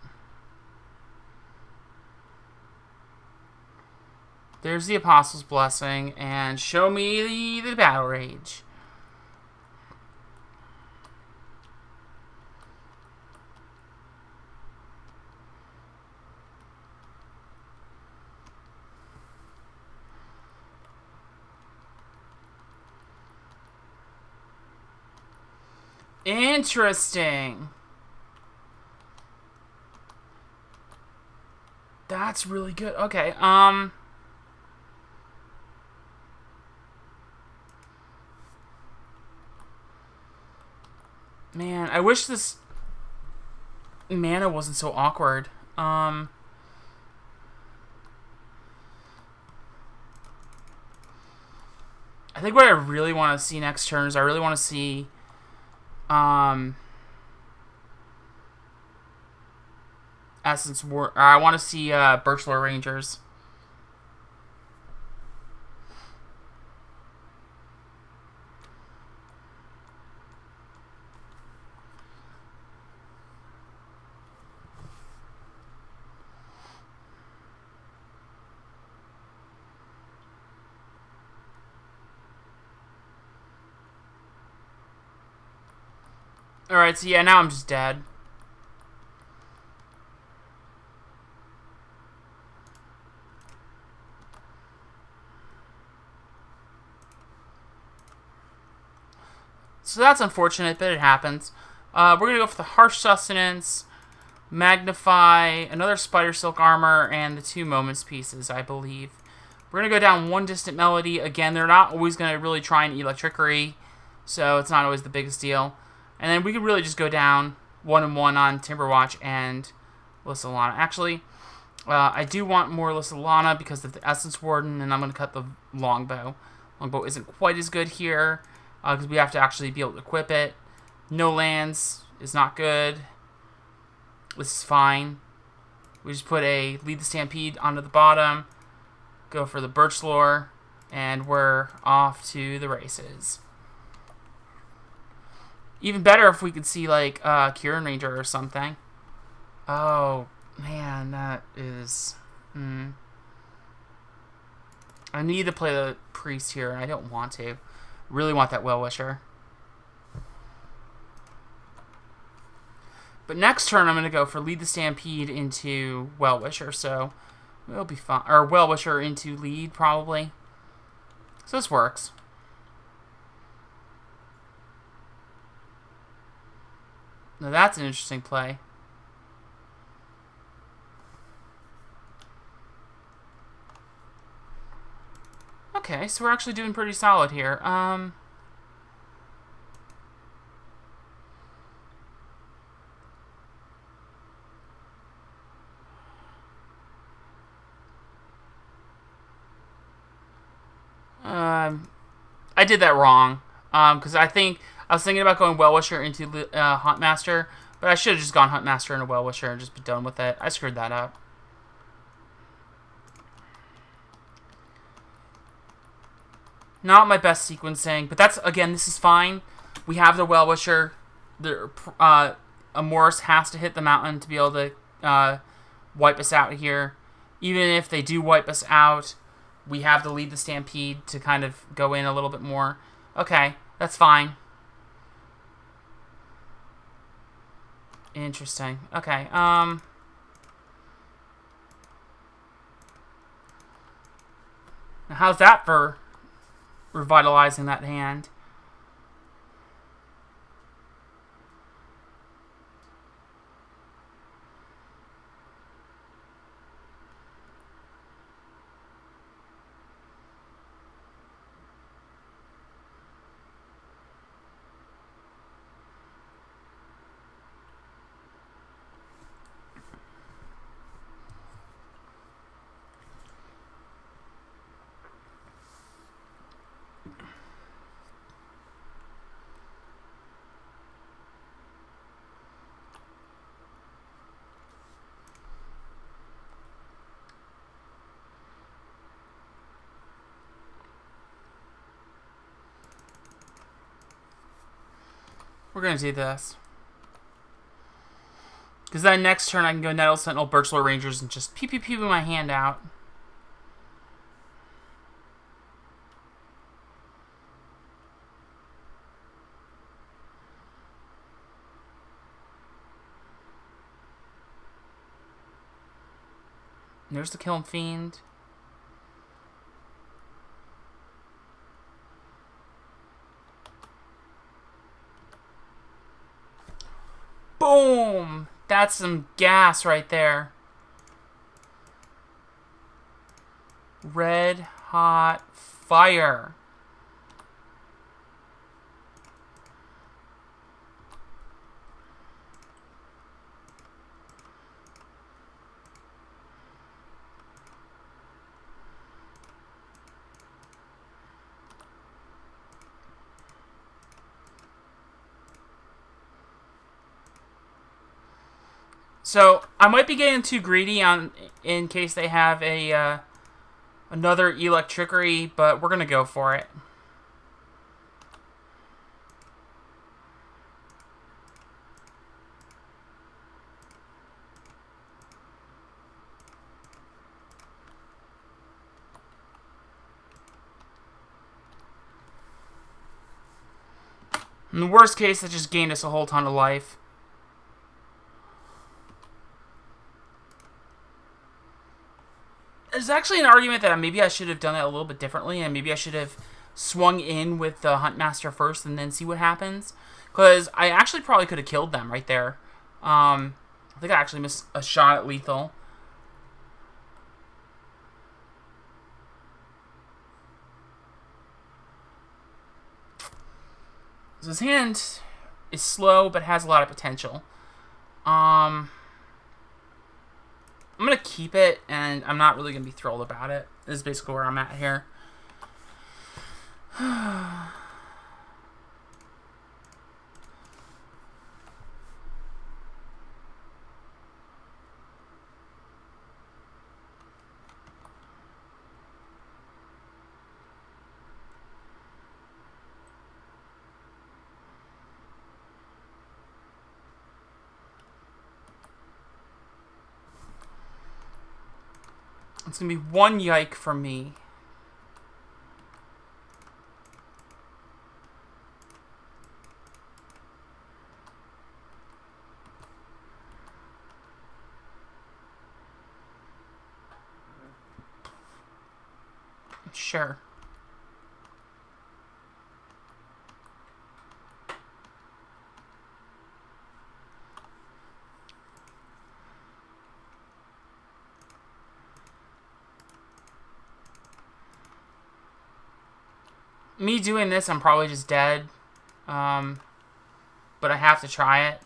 There's the Apostle's Blessing, and show me the Battle Rage. Interesting. That's really good. Okay, man, I wish this mana wasn't so awkward. I think what I really want to see next turn is I really want to see Essence War. I want to see Birchlore Rangers. Alright, so yeah, now I'm just dead. So that's unfortunate, but it happens. We're going to go for the Harsh Sustenance, Magnify, another Spider Silk Armor, and the 2 Moments pieces, I believe. We're going to go down 1 Distant Melody. Again, they're not always going to really try and Electrickery, so it's not always the biggest deal. And then we could really just go down 1 and 1 on Timberwatch and Lissalana. Actually, I do want more Lissalana because of the Essence Warden, and I'm going to cut the Longbow. Longbow isn't quite as good here because we have to actually be able to equip it. No lands is not good. This is fine. We just put a Lead the Stampede onto the bottom, go for the Birchlore, and we're off to the races. Even better if we could see, like, Kieran Ranger or something. Oh, man, that is... I need to play the Priest here, and I don't want to. Really want that Well-Wisher. But next turn, I'm going to go for Lead the Stampede into Well-Wisher, so it'll be fine. Or Well-Wisher into Lead, probably. So this works. Now that's an interesting play. Okay, so we're actually doing pretty solid here. I did that wrong. Because I was thinking about going Well-Wisher into Huntmaster, but I should have just gone Huntmaster into Well-Wisher and just been done with it. I screwed that up. Not my best sequencing, but that's, again, this is fine. We have the Well-Wisher. A Morris has to hit the mountain to be able to wipe us out here. Even if they do wipe us out, we have to Lead the Stampede to kind of go in a little bit more. Okay, that's fine. Interesting. Okay, now how's that for revitalizing that hand? We're going to do this. Because then next turn I can go Nettle, Sentinel, Birchlore Rangers, and just pew pew pew my hand out. There's the Kiln Fiend. Boom! That's some gas right there. Red hot fire. So I might be getting too greedy in case they have a another Electrickery, but we're gonna go for it. In the worst case, that just gained us a whole ton of life. There's actually an argument that maybe I should have done it a little bit differently, and maybe I should have swung in with the Huntmaster first and then see what happens. Because I actually probably could have killed them right there. I think I actually missed a shot at lethal. So his hand is slow, but has a lot of potential. I'm going to keep it, and I'm not really going to be thrilled about it. This is basically where I'm at here. It's going to be one yike from me. Sure. Me doing this, I'm probably just dead. But I have to try it.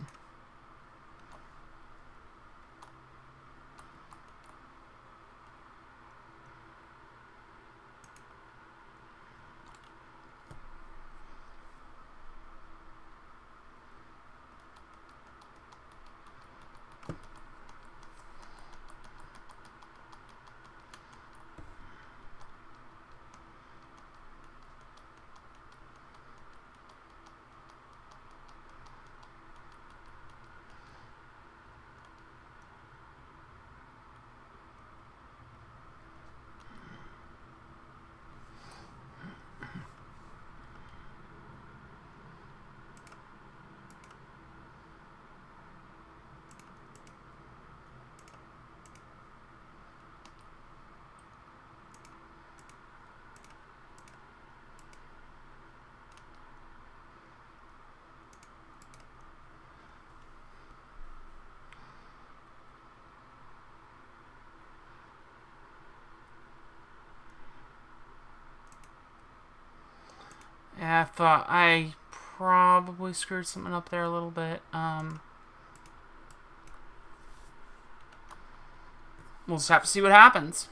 Yeah, I thought I probably screwed something up there a little bit. We'll just have to see what happens.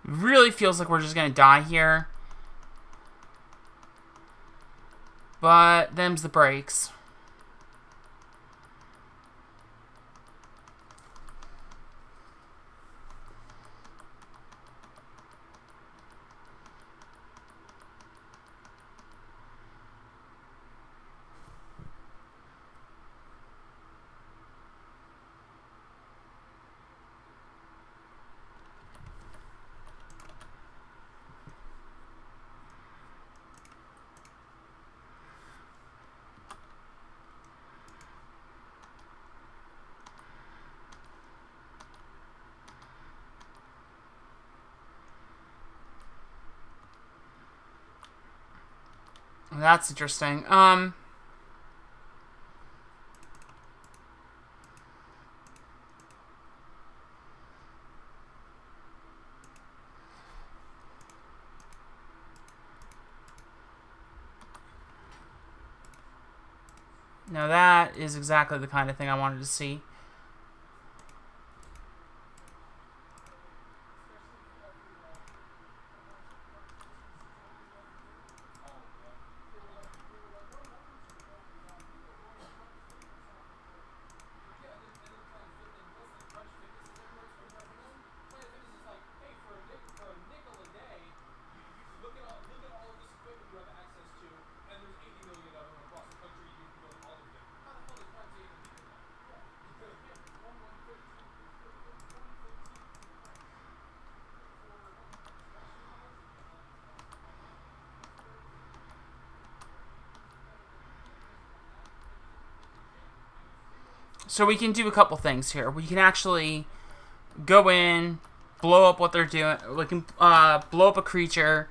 Really feels like we're just going to die here. But them's the breaks. That's interesting. Now that is exactly the kind of thing I wanted to see. So we can do a couple things here. We can actually go in, blow up what they're doing. We can blow up a creature.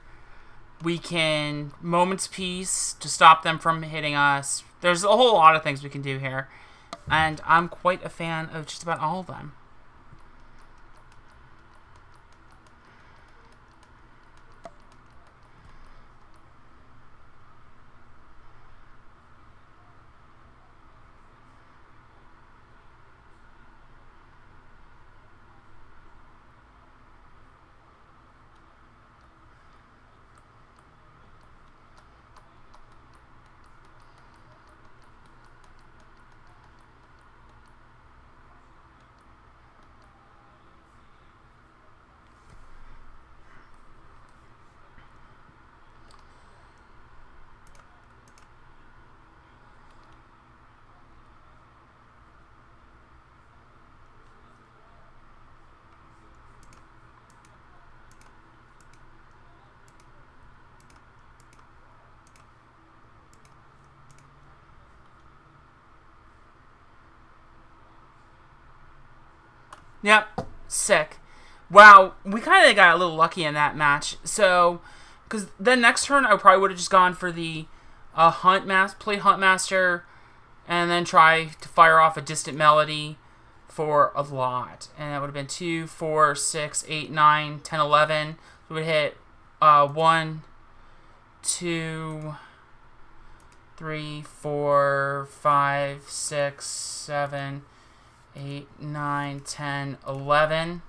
We can Moment's Peace to stop them from hitting us. There's a whole lot of things we can do here. And I'm quite a fan of just about all of them. Yep, sick. Wow, we kind of got a little lucky in that match. So, because then next turn I probably would have just gone for the play Hunt Master, and then try to fire off a Distant Melody for a lot. And that would have been 2, 4, 6, 8, 9, 10, 11. We would hit 1, 2, 3, 4, 5, 6, 7, 8, 9, 10, 11.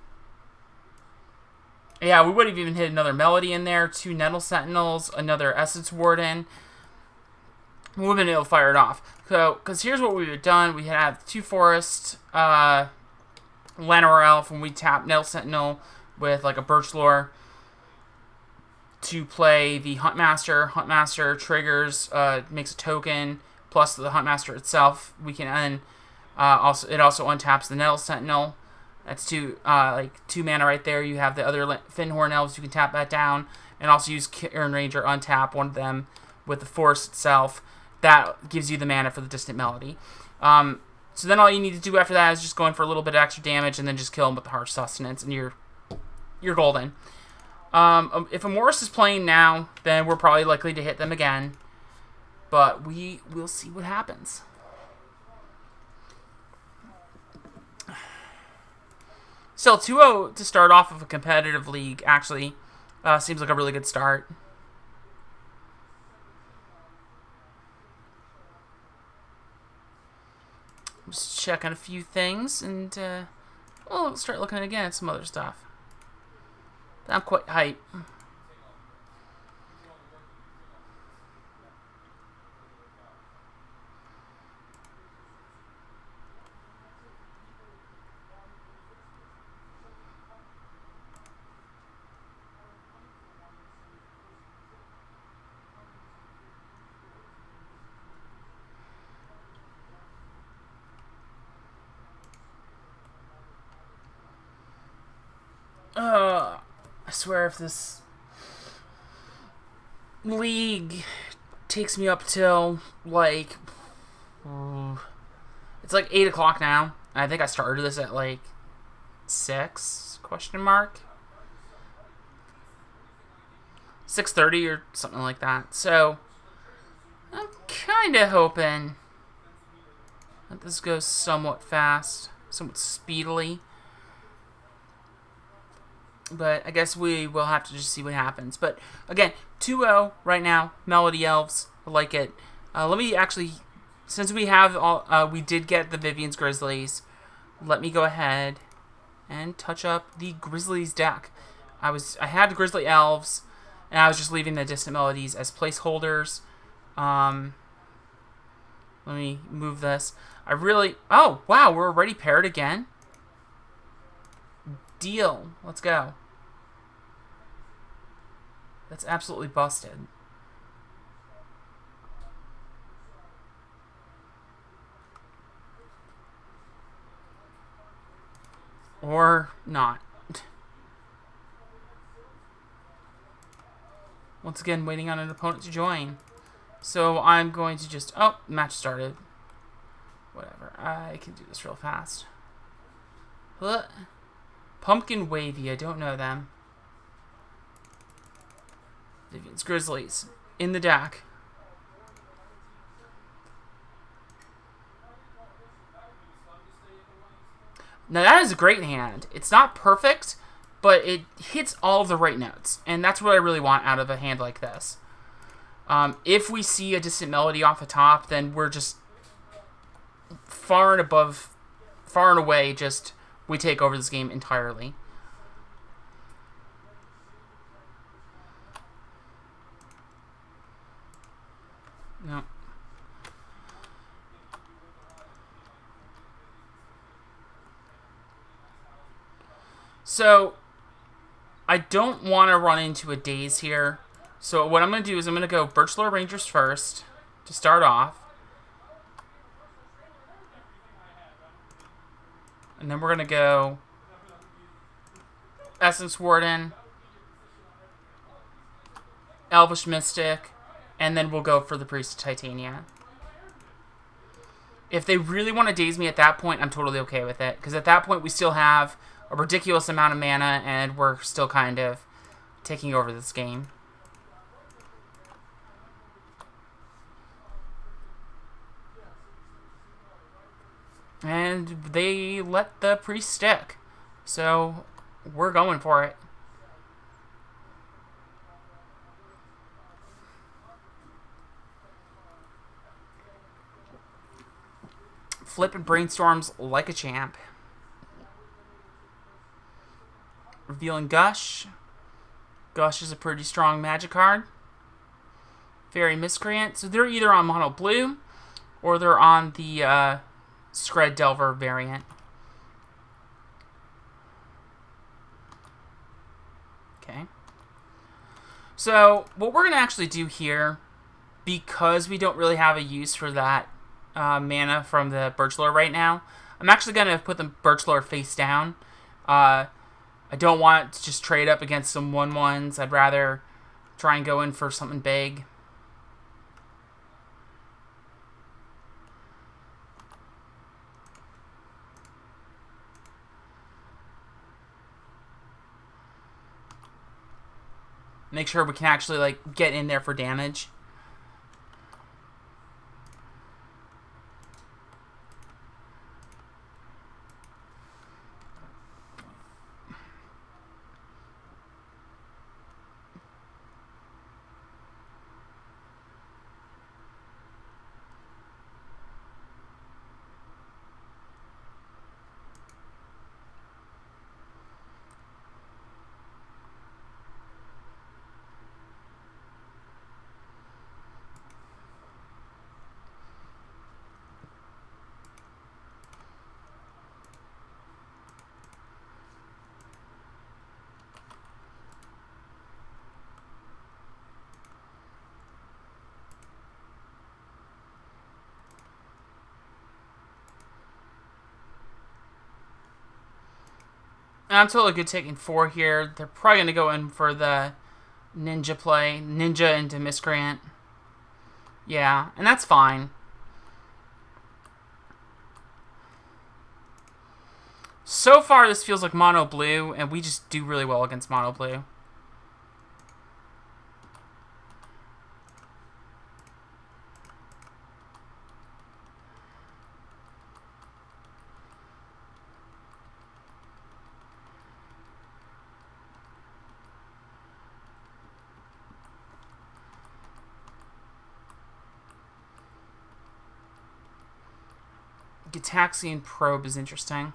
Yeah, we would have even hit another Melody in there, 2 Nettle Sentinels, another Essence Warden. We would have been able to fire it off. So, because here's what we would have done. We had 2 Forest, Llanowar Elf, and we tap Nettle Sentinel with like a Birch Lore to play the Hunt Master. Hunt Master triggers, makes a token, plus the Hunt Master itself. We can then... it also untaps the Nettle Sentinel. That's 2 mana right there. You have the other Finhorn Elves. You can tap that down. And also use Cairn Ranger, untap one of them with the Force itself. That gives you the mana for the Distant Melody. So then all you need to do after that is just go in for a little bit of extra damage and then just kill him with the Harsh Sustenance. And you're golden. If a Morris is playing now, then we're probably likely to hit them again. But we'll see what happens. Still, 2-0 to start off of a competitive league actually seems like a really good start. Just check on a few things and we'll start looking again at some other stuff. Not quite hype. I swear if this league takes me up till, like, it's like 8 o'clock now. And I think I started this at, like, 6, question mark? 6:30 or something like that. So, I'm kind of hoping that this goes somewhat fast, somewhat speedily. But I guess we will have to just see what happens. But again, 2-0 right now. Melody Elves. I like it. Let me actually, since we have all, we did get the Vivien's Grizzlies. Let me go ahead and touch up the Grizzlies deck. I had the Grizzly Elves, and I was just leaving the Distant Melodies as placeholders. Let me move this. Oh wow, we're already paired again. Deal. Let's go. That's absolutely busted. Or not. Once again, waiting on an opponent to join. So I'm going to just... Oh, match started. Whatever. I can do this real fast. Pumpkin Wavy. I don't know them. Vivien's Grizzlies. In the deck. Now that is a great hand. It's not perfect, but it hits all of the right notes. And that's what I really want out of a hand like this. If we see a Distant Melody off the top, then we're just far and away, just we take over this game entirely. No. So, I don't want to run into a daze here. So what I'm going to do is I'm going to go Birchlore Rangers first to start off. And then we're going to go Essence Warden, Elvish Mystic, and then we'll go for the Priest of Titania. If they really want to daze me at that point, I'm totally okay with it. Because at that point, we still have a ridiculous amount of mana, and we're still kind of taking over this game. And they let the Priest stick. So, we're going for it. Flip and brainstorms like a champ. Revealing Gush. Gush is a pretty strong magic card. Fairy Miscreant. So they're either on mono blue or they're on the Scred Delver variant. Okay. So what we're going to actually do here, because we don't really have a use for that mana from the Birchlore right now, I'm actually going to put the Birchlore face down. I don't want to just trade up against some 1/1s. I'd rather try and go in for something big. Make sure we can actually, like, get in there for damage. And I'm totally good taking 4 here. They're probably going to go in for the ninja play. Ninja into Miscreant. Yeah, and that's fine. So far, this feels like mono blue, and we just do really well against mono blue. Gitaxian Probe is interesting.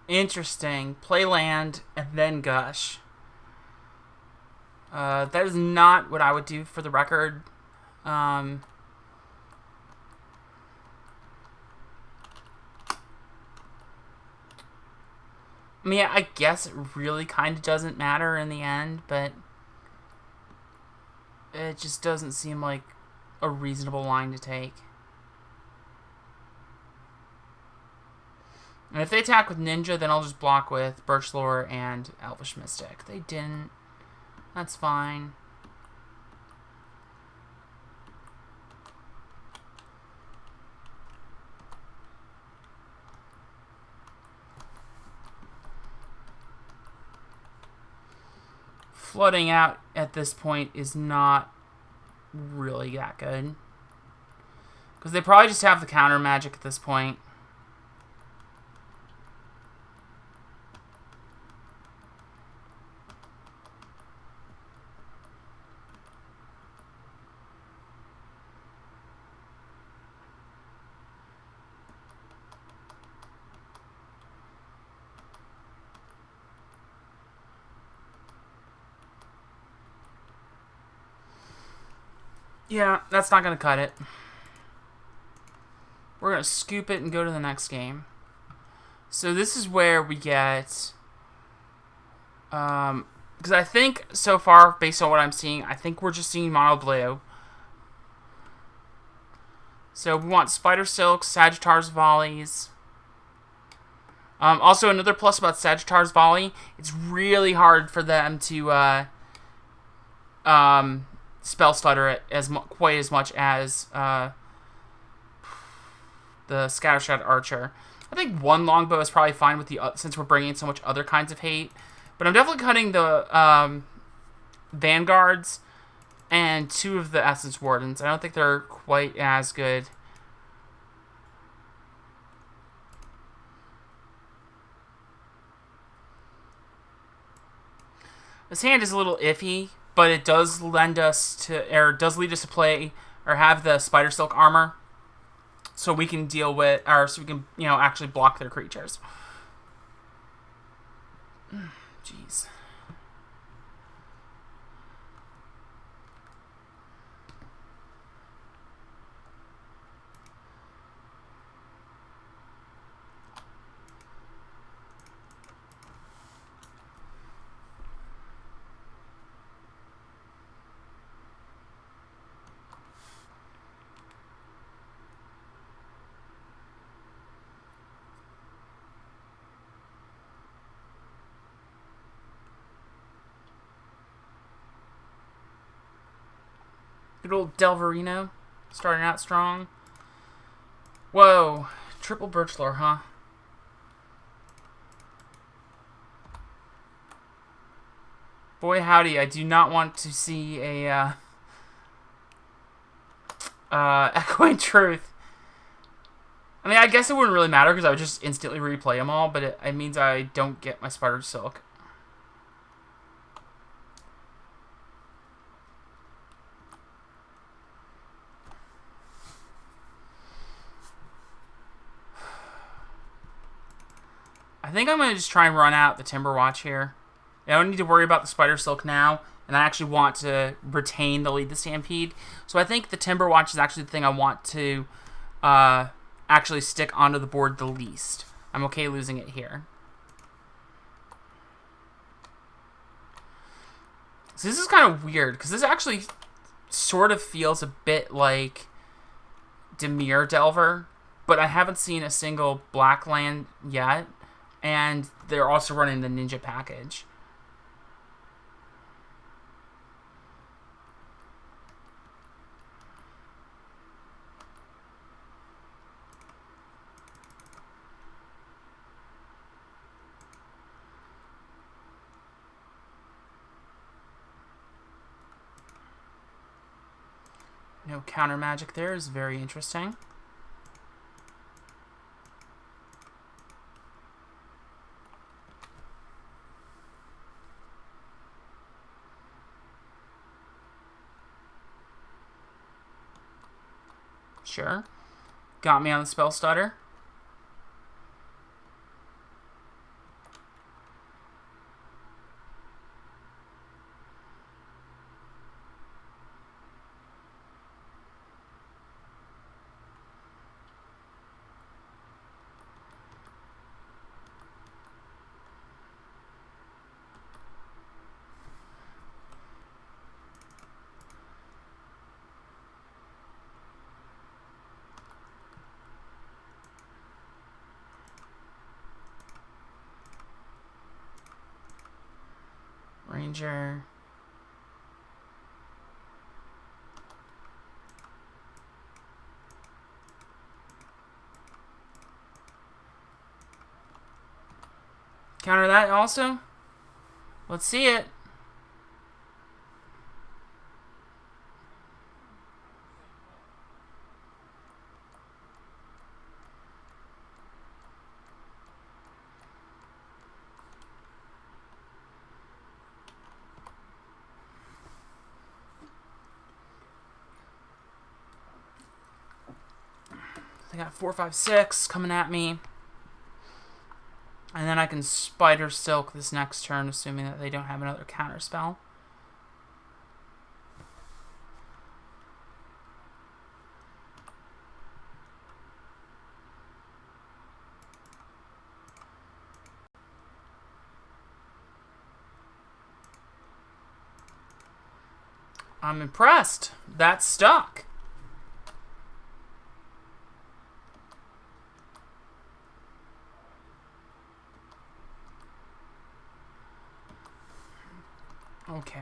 Interesting. Play land and then gush. That is not what I would do for the record. I mean, I guess it really kind of doesn't matter in the end, but it just doesn't seem like a reasonable line to take. And if they attack with Ninja, then I'll just block with Birchlore and Elvish Mystic. They didn't. That's fine. Flooding out at this point is not really that good. Because they probably just have the counter magic at this point. Yeah, that's not going to cut it. We're going to scoop it and go to the next game. So this is where we get... because I think, so far, based on what I'm seeing, I think we're just seeing mono blue. So we want Spider Silks, Sagittars Volleys. Also, another plus about Sagittars Volley, it's really hard for them to... spell stutter it quite as much as the Scattershot Archer. I think 1 longbow is probably fine with the since we're bringing in so much other kinds of hate. But I'm definitely cutting the Vanguards and 2 of the Essence Wardens. I don't think they're quite as good. This hand is a little iffy, but it does lend us to, or does lead us to play, or have the Spider Silk armor, so we can deal with, or so we can, you know, actually block their creatures. Jeez. Good old Delverino, starting out strong. Whoa, triple Birchlore, huh? Boy howdy, I do not want to see a Echoing Truth. I mean, I guess it wouldn't really matter because I would just instantly replay them all, but it means I don't get my Spider Silk. I think I'm going to just try and run out the Timber Watch here. I don't need to worry about the Spider Silk now, And I actually want to retain the Lead the Stampede. So I think the Timber Watch is actually the thing I want to actually stick onto the board the least. I'm okay losing it here. So this is kind of weird, because this actually sort of feels a bit like Dimir Delver, but I haven't seen a single black land yet, and they're also running the Ninja package. No counter magic there is very interesting. Sure. Got me on the spell stutter. Ranger. Counter that also. Let's see it. I got 4, 5, 6 coming at me. And then I can Spider Silk this next turn, assuming that they don't have another counter spell. I'm impressed. That stuck. Okay.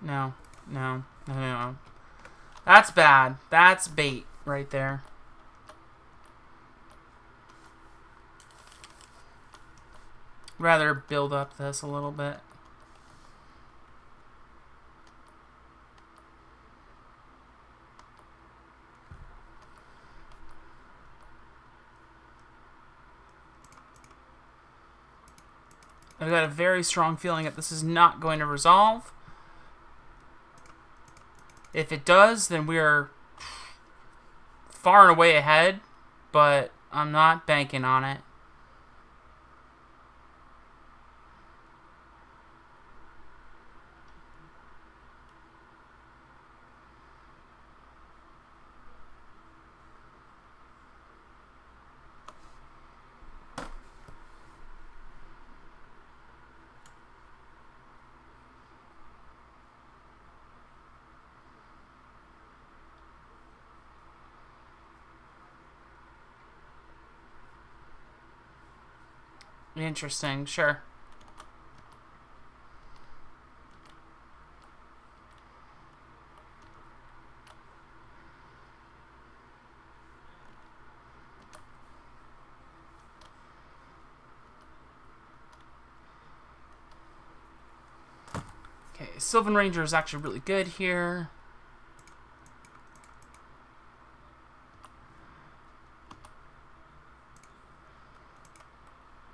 No. No. No, no, no. That's bad. That's bait right there. Rather build up this a little bit. I've got a very strong feeling that this is not going to resolve. If it does, then we are far and away ahead, but I'm not banking on it. Interesting, sure. Okay, Sylvan Ranger is actually really good here.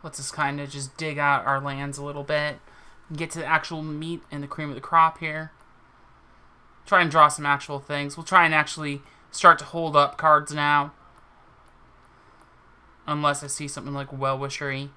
Let's us kind of just dig out our lands a little bit and get to the actual meat and the cream of the crop here. Try and draw some actual things. We'll try and actually start to hold up cards now. Unless I see something like well-wishery.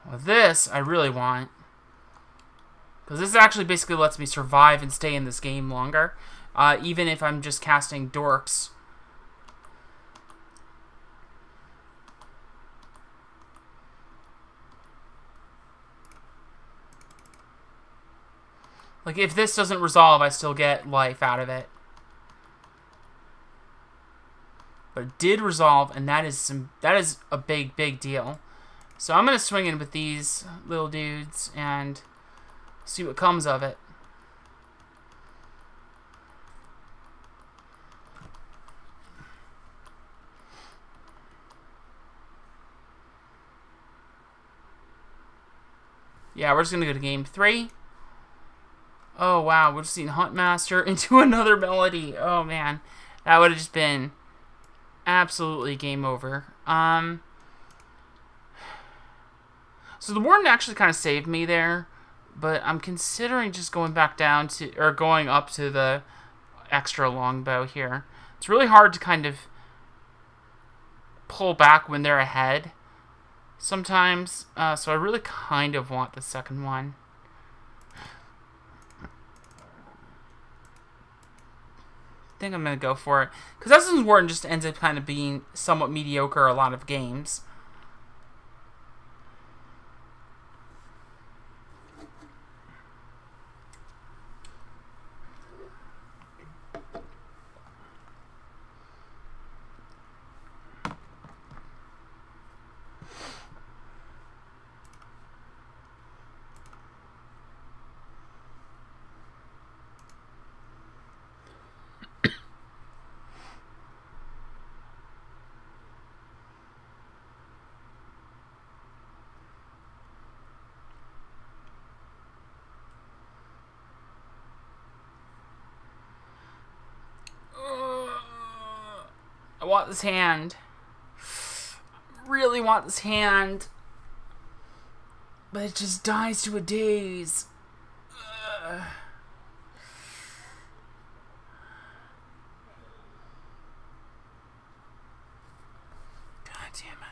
Well, this I really want. Because this actually basically lets me survive and stay in this game longer. Even if I'm just casting dorks. Like, if this doesn't resolve, I still get life out of it. But it did resolve, and that is a big, big deal. So I'm going to swing in with these little dudes and see what comes of it. Yeah, we're just going to go to game 3. Oh, wow. We're just seeing Huntmaster into another Melody. Oh, man. That would have just been absolutely game over. So the Warden actually kind of saved me there, but I'm considering just going back down to, or going up to the extra longbow here. It's really hard to kind of pull back when they're ahead sometimes, so I really kind of want the second one. I think I'm going to go for it, because Essence Warden just ends up kind of being somewhat mediocre a lot of games. I want this hand. Really want this hand. But it just dies to a daze. God damn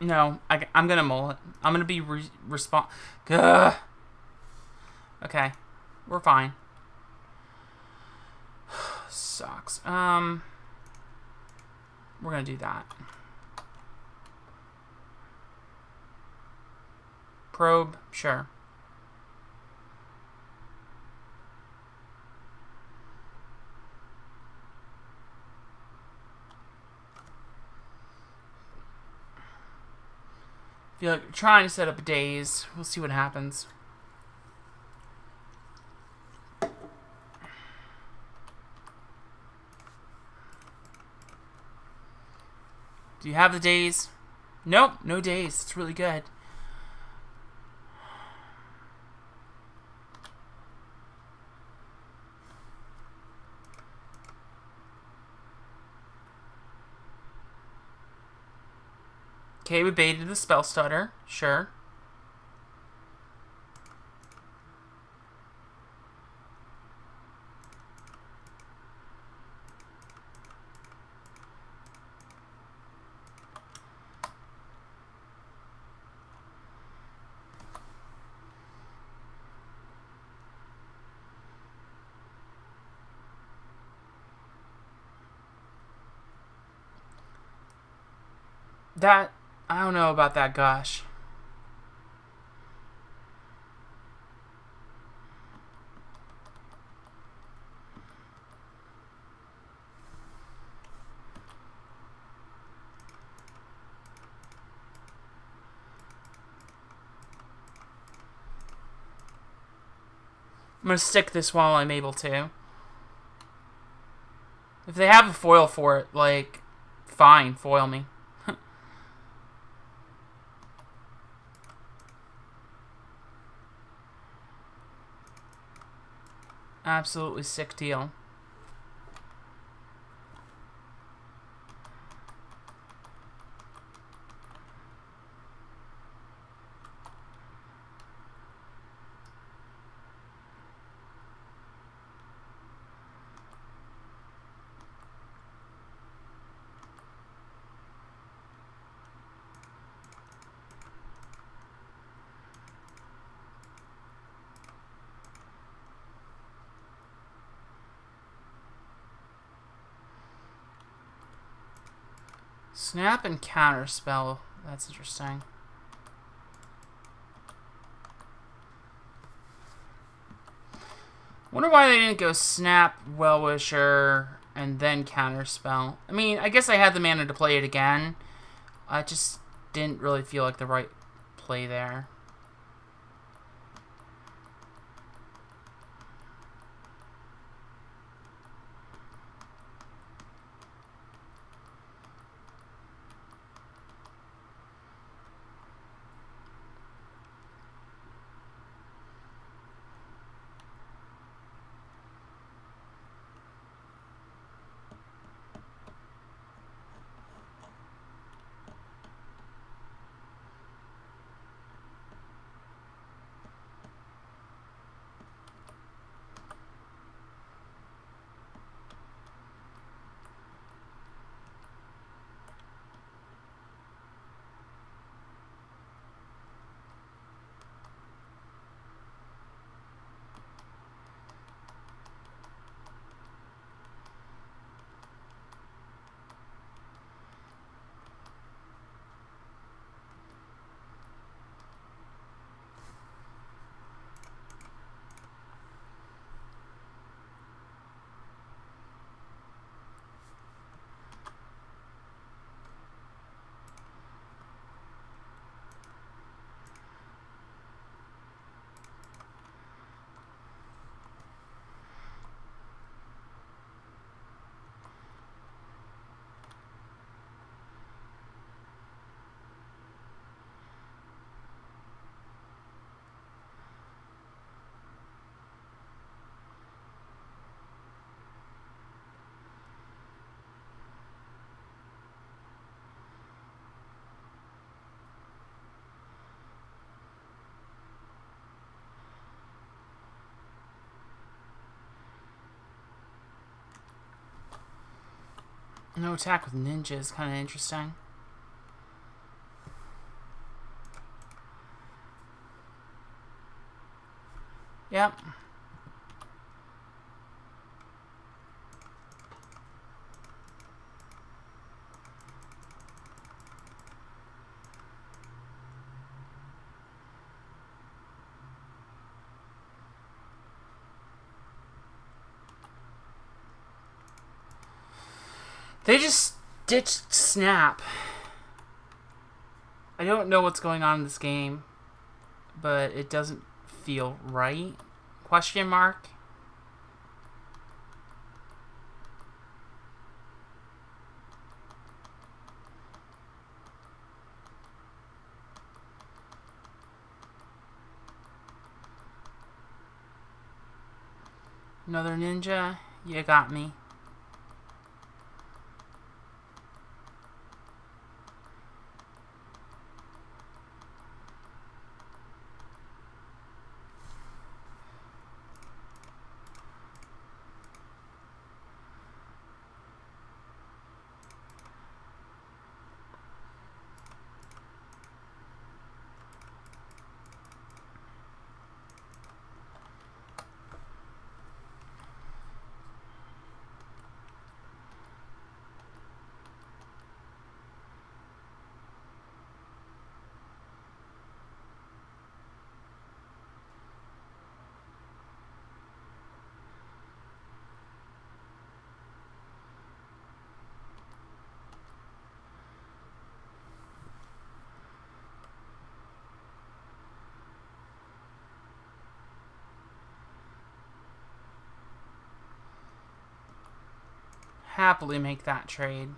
it. No, I'm gonna mull it. I'm gonna be Okay, we're fine. Sucks. We're gonna do that. Probe, sure. Feel like trying to set up a daze. We'll see what happens. Do you have the daze? Nope, no daze. It's really good. Okay, we baited the spell stutter. Sure. That, I don't know about that, gosh. I'm going to stick this while I'm able to. If they have a foil for it, like, fine, foil me. Absolutely sick deal. Snap and counterspell. That's interesting. Wonder why they didn't go snap, well-wisher, and then counterspell. I mean, I guess I had the mana to play it again. I just didn't really feel like the right play there. No attack with ninja is kind of interesting. Yep. They just ditched Snap. I don't know what's going on in this game, but it doesn't feel right. Question mark? Another ninja? You got me. happily make that trade.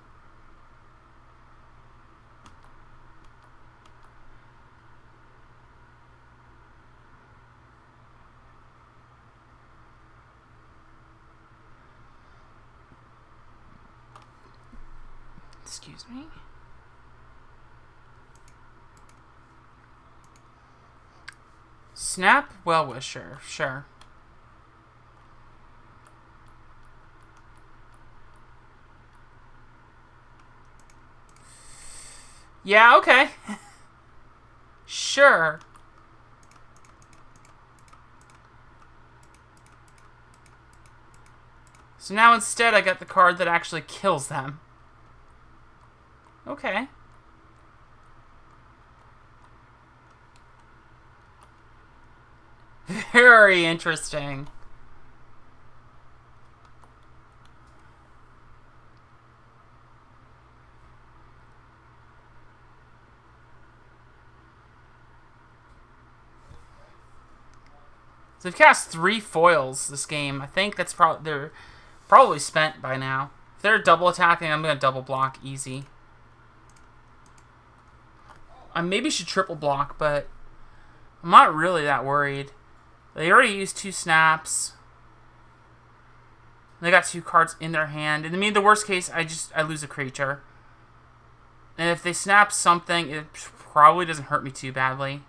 Excuse me. Snap Well-Wisher, sure. Yeah, okay. Sure. So now instead I got the card that actually kills them. Okay. Very interesting. So they've cast 3 foils this game. I think that's they're probably spent by now. If they're double attacking, I'm gonna double block easy. I maybe should triple block, but I'm not really that worried. They already used 2 snaps. They got 2 cards in their hand. And I mean, the worst case, I lose a creature. And if they snap something, it probably doesn't hurt me too badly.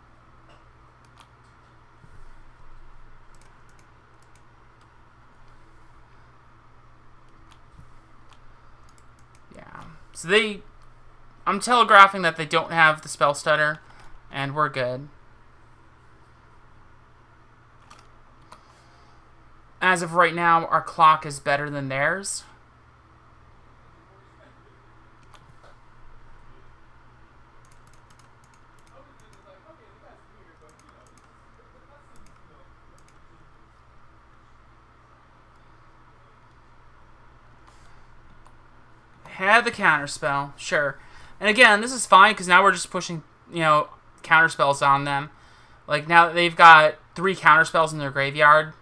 Yeah. So I'm telegraphing that they don't have the spell stutter, and we're good. As of right now, our clock is better than theirs. Have the counterspell, sure. And again, this is fine because now we're just pushing, counterspells on them. Like now that they've got 3 counterspells in their graveyard.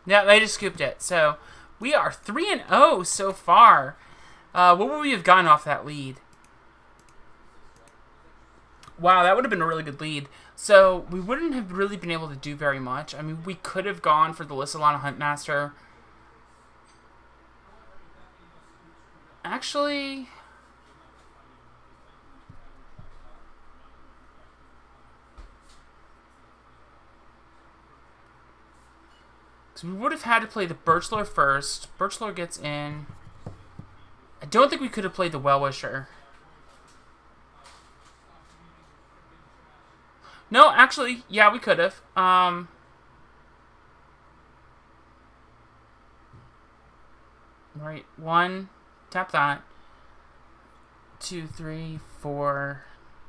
Yeah, they just scooped it. So we are 3-0 so far. What would we have gotten off that lead? Wow, that would have been a really good lead. So we wouldn't have really been able to do very much. I mean, we could have gone for the Lissalana Huntmaster. Actually, so we would have had to play the Birchlore first. Birchlore gets in. I don't think we could have played the Well-Wisher. No, actually, yeah, we could have. Right, 1, tap that. 2, 3, 4.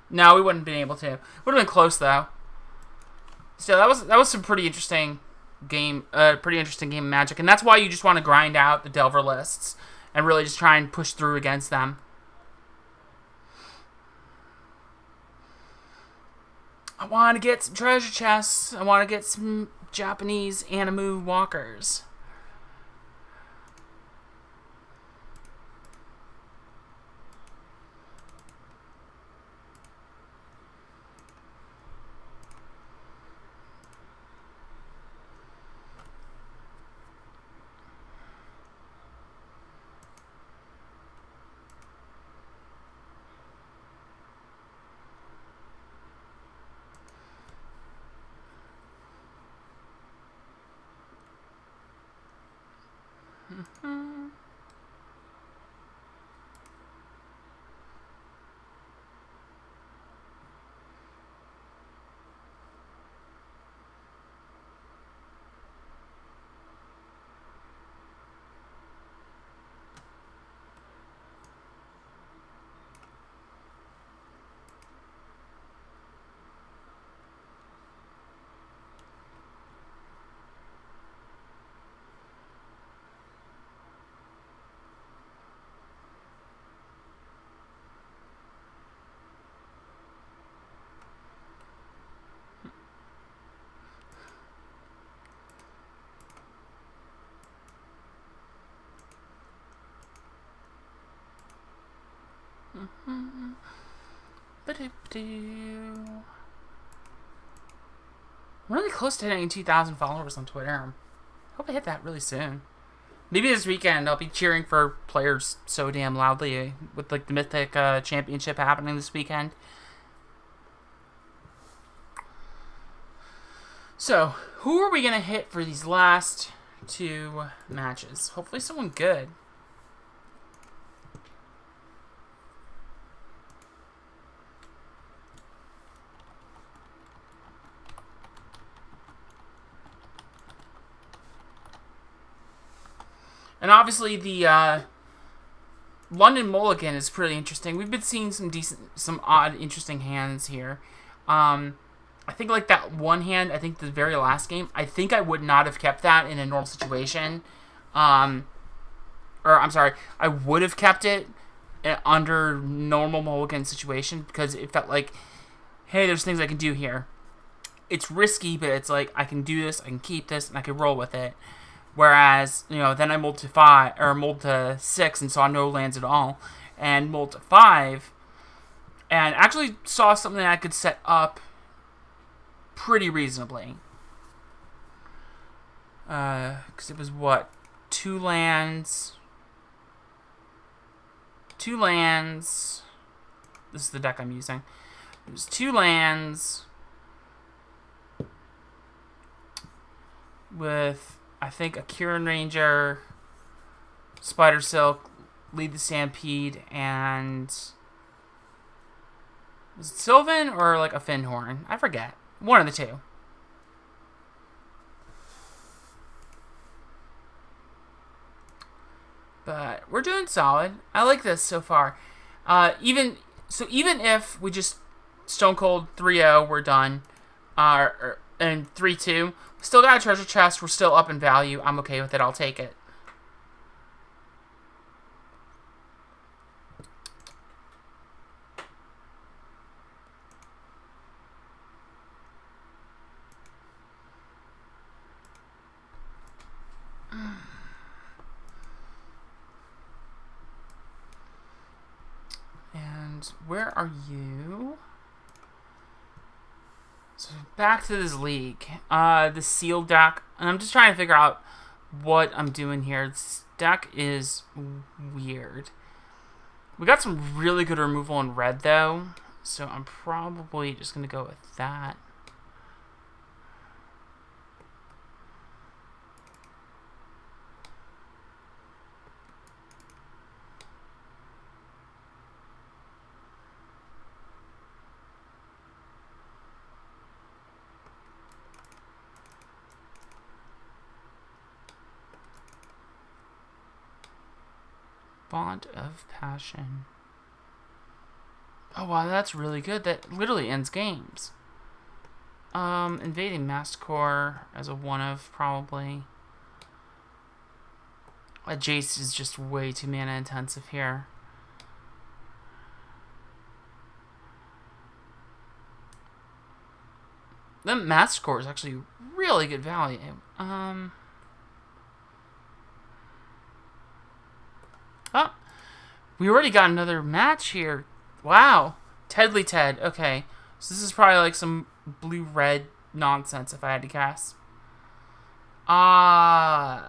No, we wouldn't have been able to. Would have been close though. So that was some pretty interesting game, pretty interesting game of Magic, and that's why you just want to grind out the Delver lists and really just try and push through against them. I want to get some treasure chests. I want to get some Japanese Animu walkers. I'm really close to hitting 2,000 followers on Twitter. Hope I hit that really soon. Maybe this weekend I'll be cheering for players so damn loudly with like the Mythic Championship happening this weekend. So, who are we going to hit for these last 2 matches? Hopefully someone good. And obviously the London Mulligan is pretty interesting. We've been seeing some odd, interesting hands here. I think like that one hand, I think the very last game, I think I would not have kept that in a normal situation. Or I'm sorry, I would have kept it under normal Mulligan situation because it felt like, hey, there's things I can do here. It's risky, but it's like I can do this, I can keep this, and I can roll with it. Whereas, you know, then I mulled to 5 or mulled to 6 and saw no lands at all, and mulled to 5, and actually saw something that I could set up pretty reasonably. Because it was what, 2 lands. This is the deck I'm using. It was 2 lands with, I think, a Kieran Ranger, Spider Silk, Lead the Stampede, and was it Sylvan or like a Finhorn? I forget. One of the 2. But we're doing solid. I like this so far. Even if we just Stone Cold 3-0, we're done. And 3-2. Still got a treasure chest. We're still up in value. I'm okay with it. I'll take it. And where are you? So back to this league. The sealed deck. And I'm just trying to figure out what I'm doing here. This deck is weird. We got some really good removal in red, though. So I'm probably just going to go with that. Bond of Passion. Oh, wow, that's really good. That literally ends games. Invading Massacre as a one-of, probably. Jace is just way too mana-intensive here. The Massacre is actually really good value. Oh, we already got another match here. Wow. Tedly Ted. Okay. So this is probably like some blue-red nonsense if I had to guess. I'm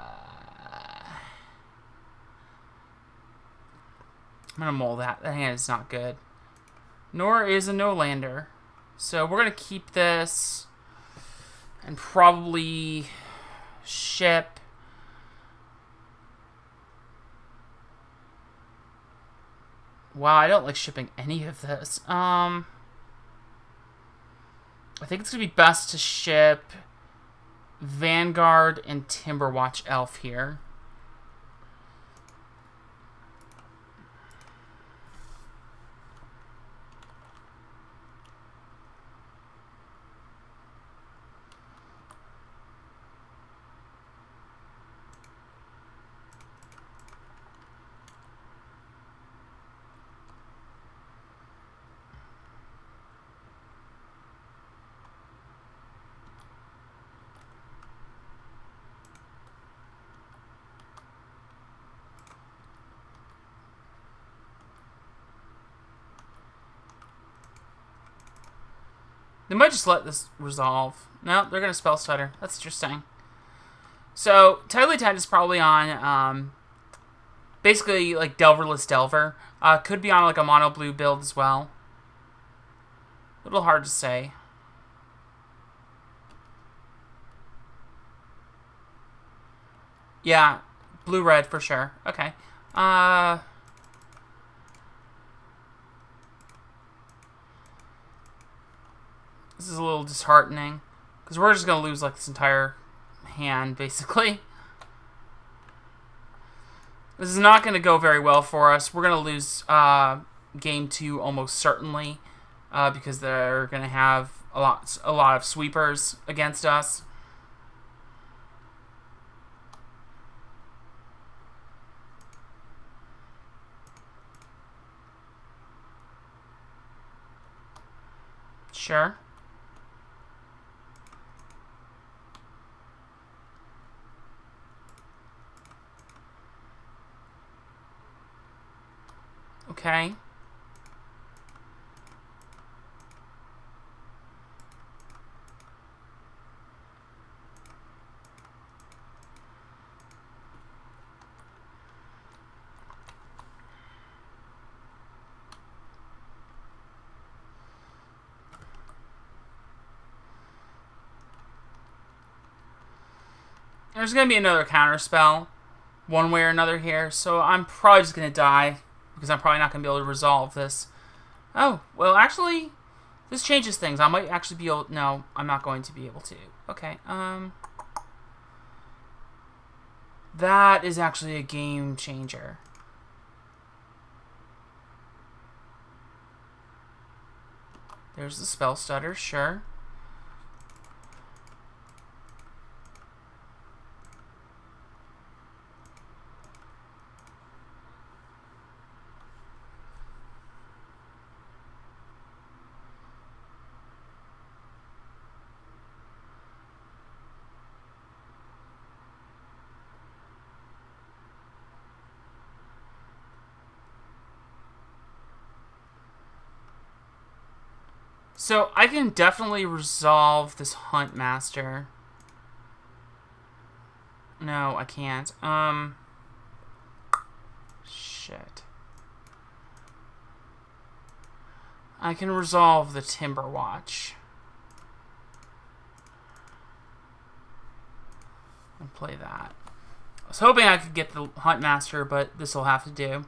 going to mull that. That hand is not good. Nor is a no-lander. So we're going to keep this and probably ship. Wow, I don't like shipping any of this. I think it's going to be best to ship Vanguard and Timberwatch Elf here. They might just let this resolve. No, they're going to spell stutter. That's interesting. So, Tidally Tide is probably on, basically, like, Delverless Delver. Could be on, like, a mono blue build as well. A little hard to say. Yeah, blue-red for sure. Okay. This is a little disheartening. Because we're just going to lose, like, this entire hand, basically. This is not going to go very well for us. We're going to lose game 2 almost certainly. Because they're going to have a lot of sweepers against us. Sure. Okay. There's going to be another counter spell, one way or another here, so I'm probably just going to die, because I'm probably not going to be able to resolve this. Oh, well, actually, this changes things. I might actually be able... No, I'm not going to be able to. Okay, that is actually a game changer. There's the spell stutter, sure. So, I can definitely resolve this Hunt Master. No, I can't. Shit. I can resolve the Timber Watch. And play that. I was hoping I could get the Hunt Master, but this will have to do.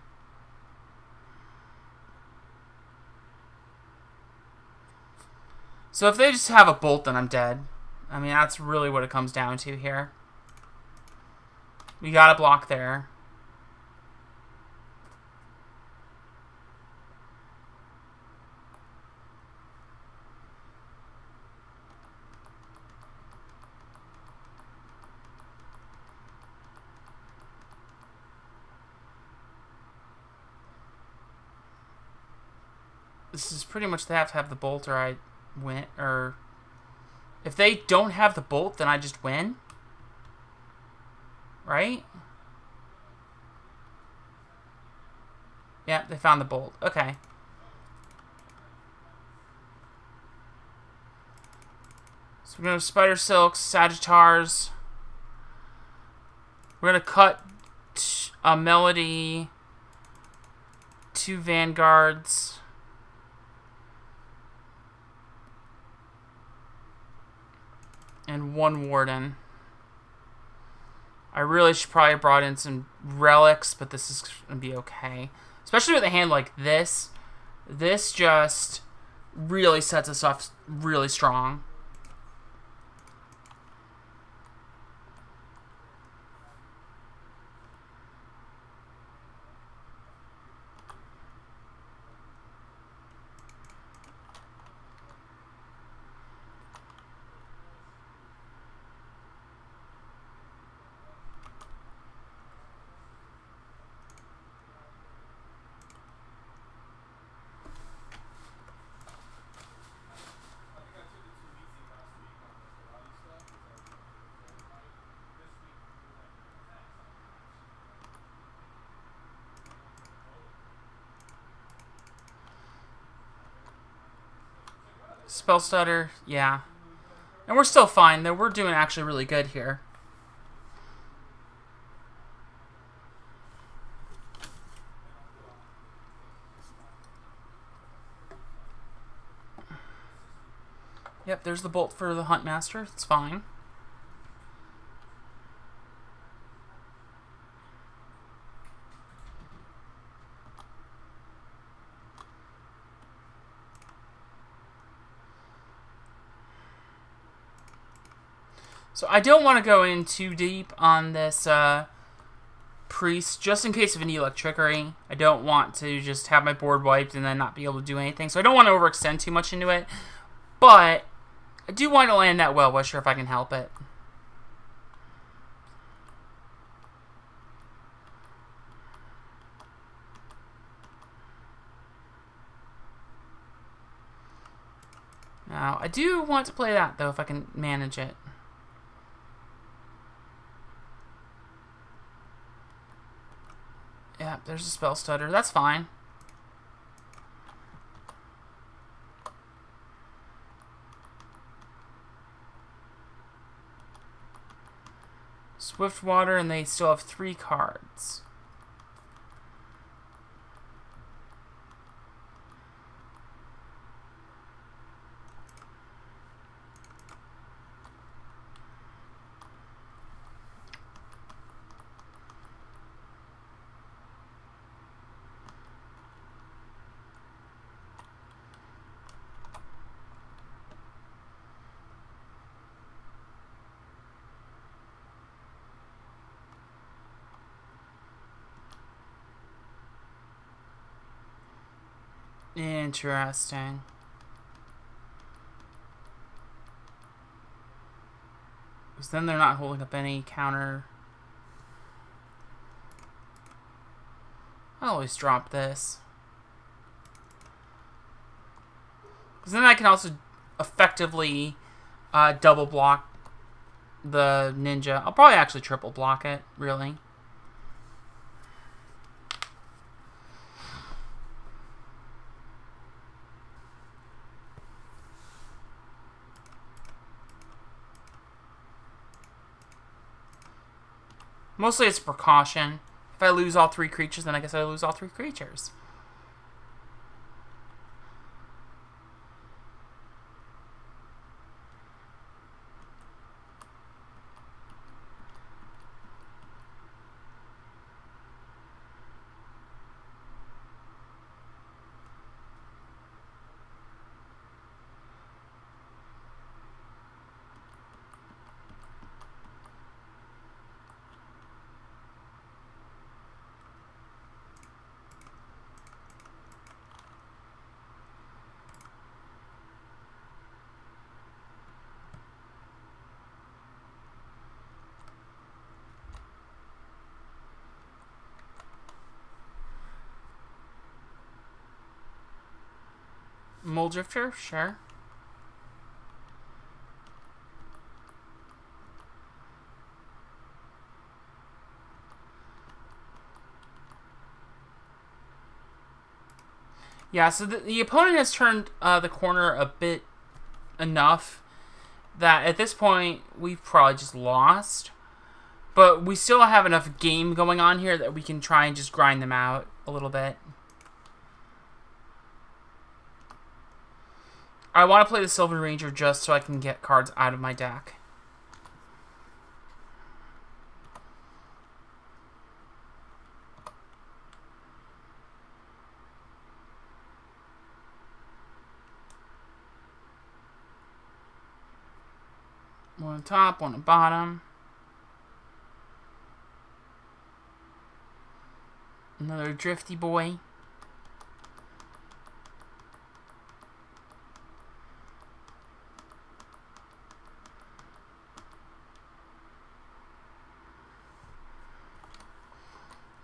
So if they just have a bolt, then I'm dead. I mean, that's really what it comes down to here. We got a block there. This is pretty much they have to have the bolt or I win, or if they don't have the bolt, then I just win, right? Yeah, they found the bolt. Okay. So we're gonna have Spider Silks, Sagittars. We're gonna cut a Melody, 2 Vanguards. And 1 Warden. I really should probably have brought in some relics, but this is going to be okay. Especially with a hand like this. This just really sets us off really strong. Spell stutter, yeah. And we're still fine, though. We're doing actually really good here. Yep, there's the bolt for the Huntmaster. It's fine. So I don't want to go in too deep on this priest, just in case of any trickery. I don't want to just have my board wiped and then not be able to do anything. So I don't want to overextend too much into it. But I do want to land that well wisher if I can help it. Now, I do want to play that, though, if I can manage it. Yeah, there's a spell stutter. That's fine. Swiftwater, and they still have 3 cards. Interesting. Because then they're not holding up any counter. I always drop this. Because then I can also effectively double block the ninja. I'll probably actually triple block it, really. Mostly it's precaution. If I lose all 3 creatures, then I guess I lose all 3 creatures. Mole Drifter, sure. Yeah, so the opponent has turned the corner a bit enough that at this point we've probably just lost. But we still have enough game going on here that we can try and just grind them out a little bit. I want to play the Sylvan Ranger just so I can get cards out of my deck. One on top, one on bottom. Another drifty boy.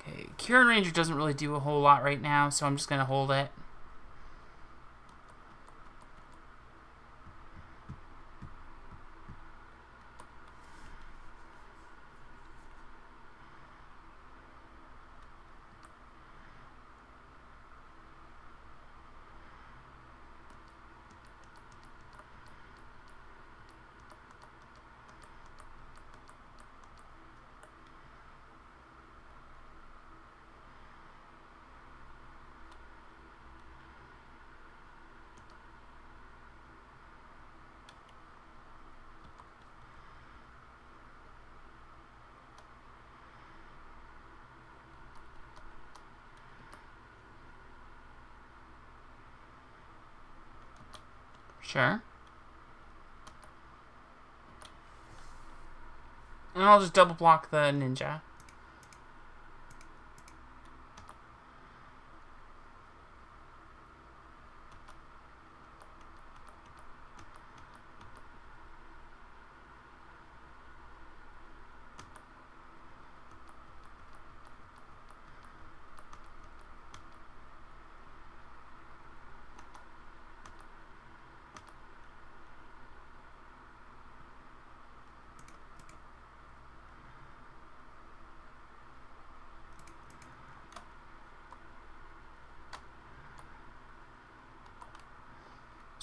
Okay, Kieran Ranger doesn't really do a whole lot right now, so I'm just going to hold it. Sure. And I'll just double block the ninja.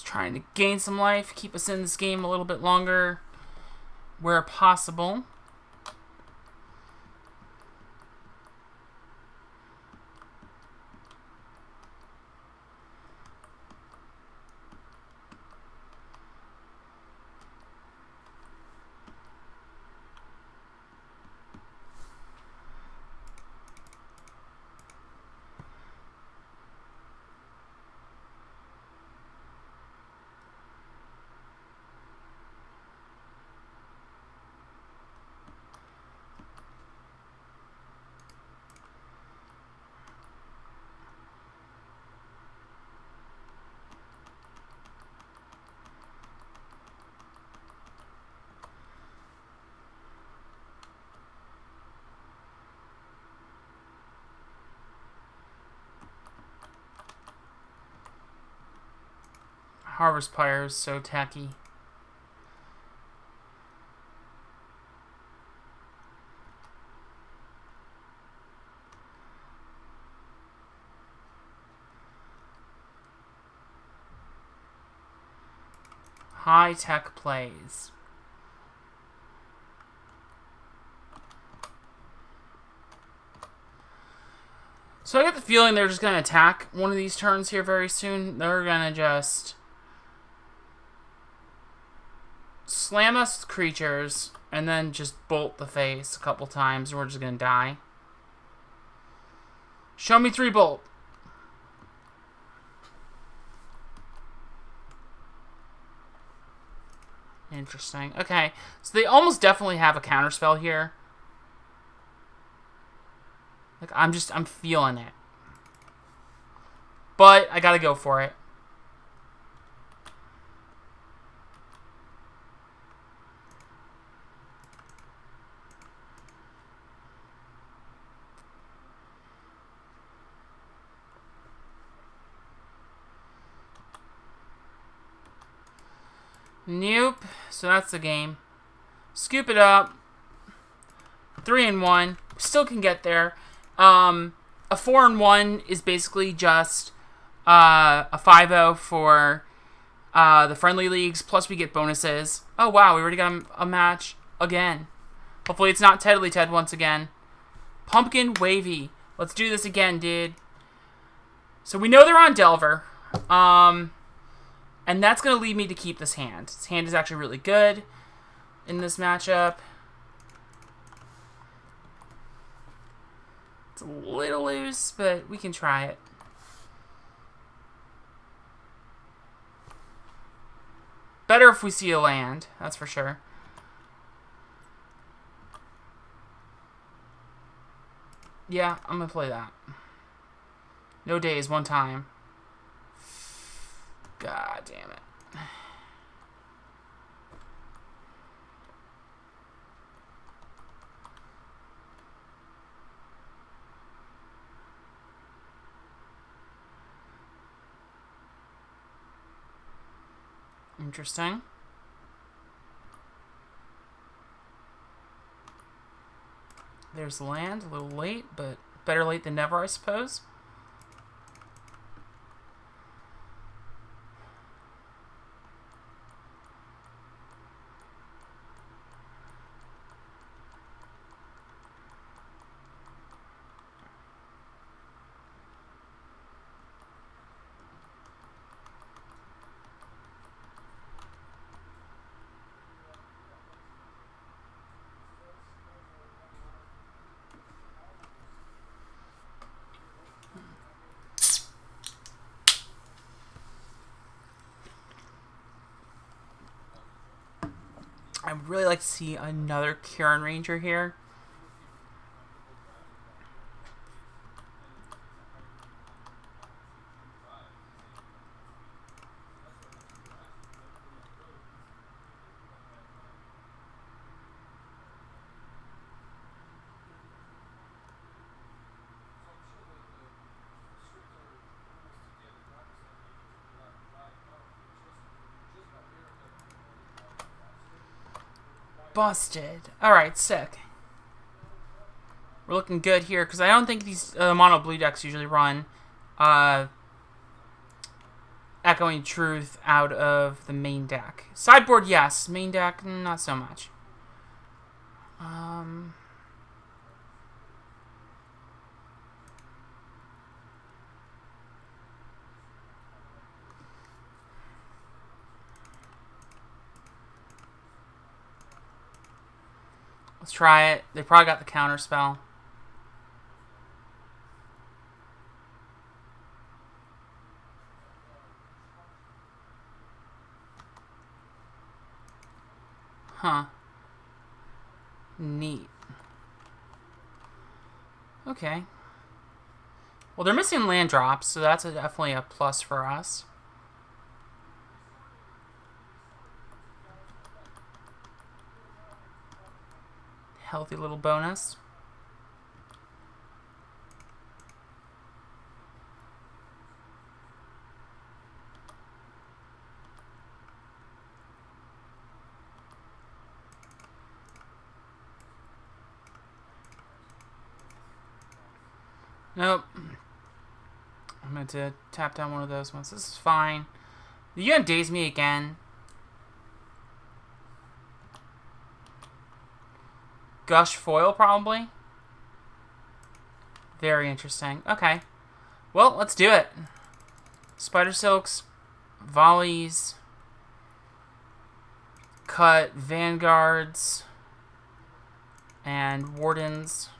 Trying to gain some life, keep us in this game a little bit longer where possible. Harvest Pyre is so tacky. High-tech plays. So I get the feeling they're just going to attack one of these turns here very soon. They're going to just slam us with creatures and then just bolt the face a couple times and we're just going to die. Show me 3 bolt. Interesting. Okay, so they almost definitely have a counterspell here. Like, I'm feeling it. But I gotta go for it. Nope. So that's the game. Scoop it up. 3-1. Still can get there. A 4-1 is basically just a 5-0 for the friendly leagues. Plus we get bonuses. Oh wow, we already got a match again. Hopefully it's not Tedly Ted once again. Pumpkin Wavy. Let's do this again, dude. So we know they're on Delver. And that's going to lead me to keep this hand. This hand is actually really good in this matchup. It's a little loose, but we can try it. Better if we see a land, that's for sure. Yeah, I'm going to play that. No days, one time. God damn it. Interesting. There's the land, a little late, but better late than never, I suppose. I'd really like to see another Kieran Ranger here. Busted. Alright, sick. We're looking good here, because I don't think these mono blue decks usually run Echoing Truth out of the main deck. Sideboard, yes. Main deck, not so much. Let's try it. They probably got the counter spell. Huh. Neat. Okay. Well, they're missing land drops, so that's definitely a plus for us. Healthy little bonus. Nope. I'm going to tap down one of those ones. This is fine. You gonna daze me again? Gush foil, probably. Very interesting. Okay. Well, let's do it. Spider Silks, Volleys, cut Vanguards, and Wardens.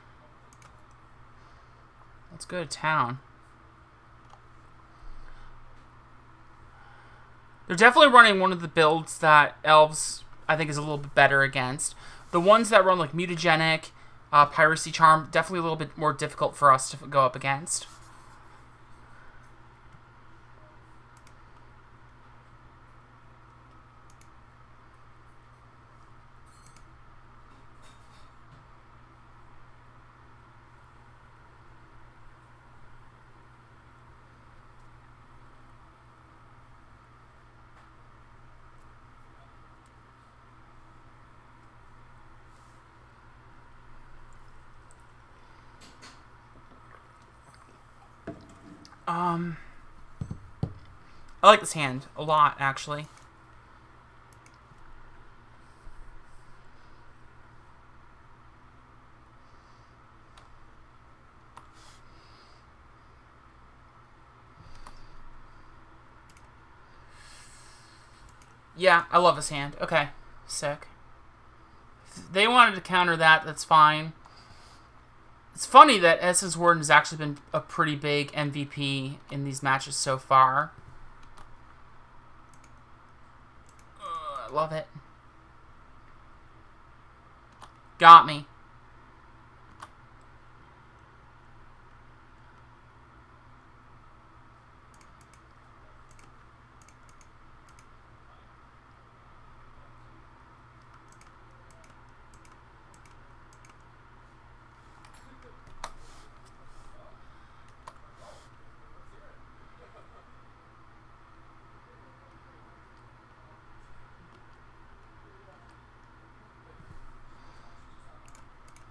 Let's go to town. They're definitely running one of the builds that Elves, I think, is a little bit better against. The ones that run like Mutagenic, Piracy Charm, definitely a little bit more difficult for us to go up against. I like this hand a lot, actually. Yeah, I love this hand. Okay, sick. If they wanted to counter that, that's fine. It's funny that Essence Warden has actually been a pretty big MVP in these matches so far. I love it. Got me.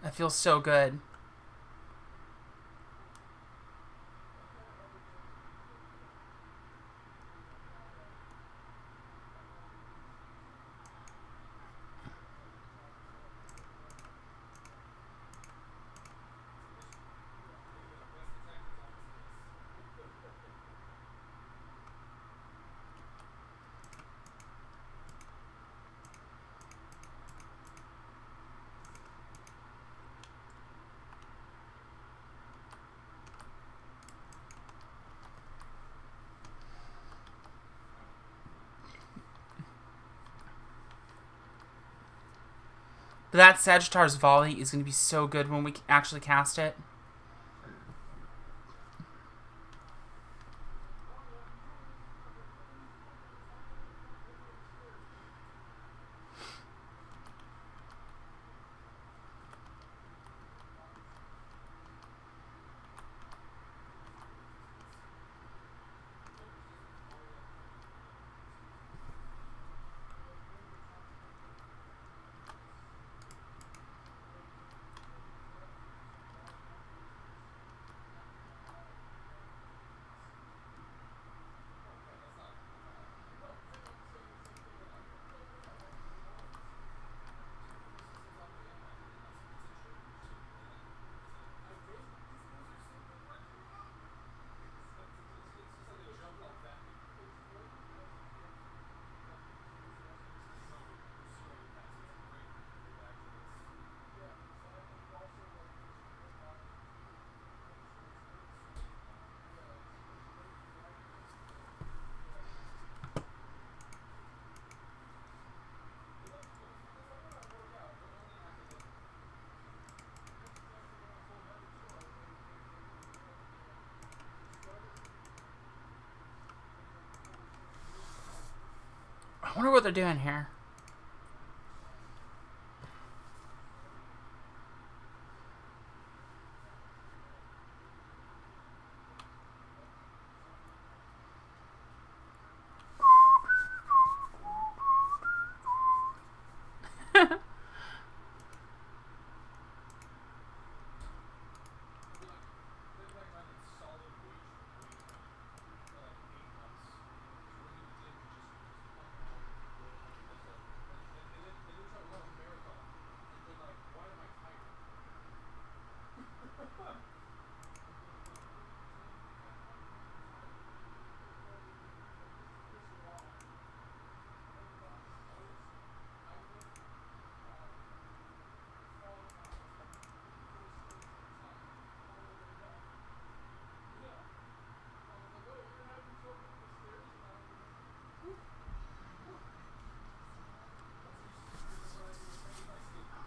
That feels so good. But that Sagittarius Volley is going to be so good when we actually cast it. I wonder what they're doing here.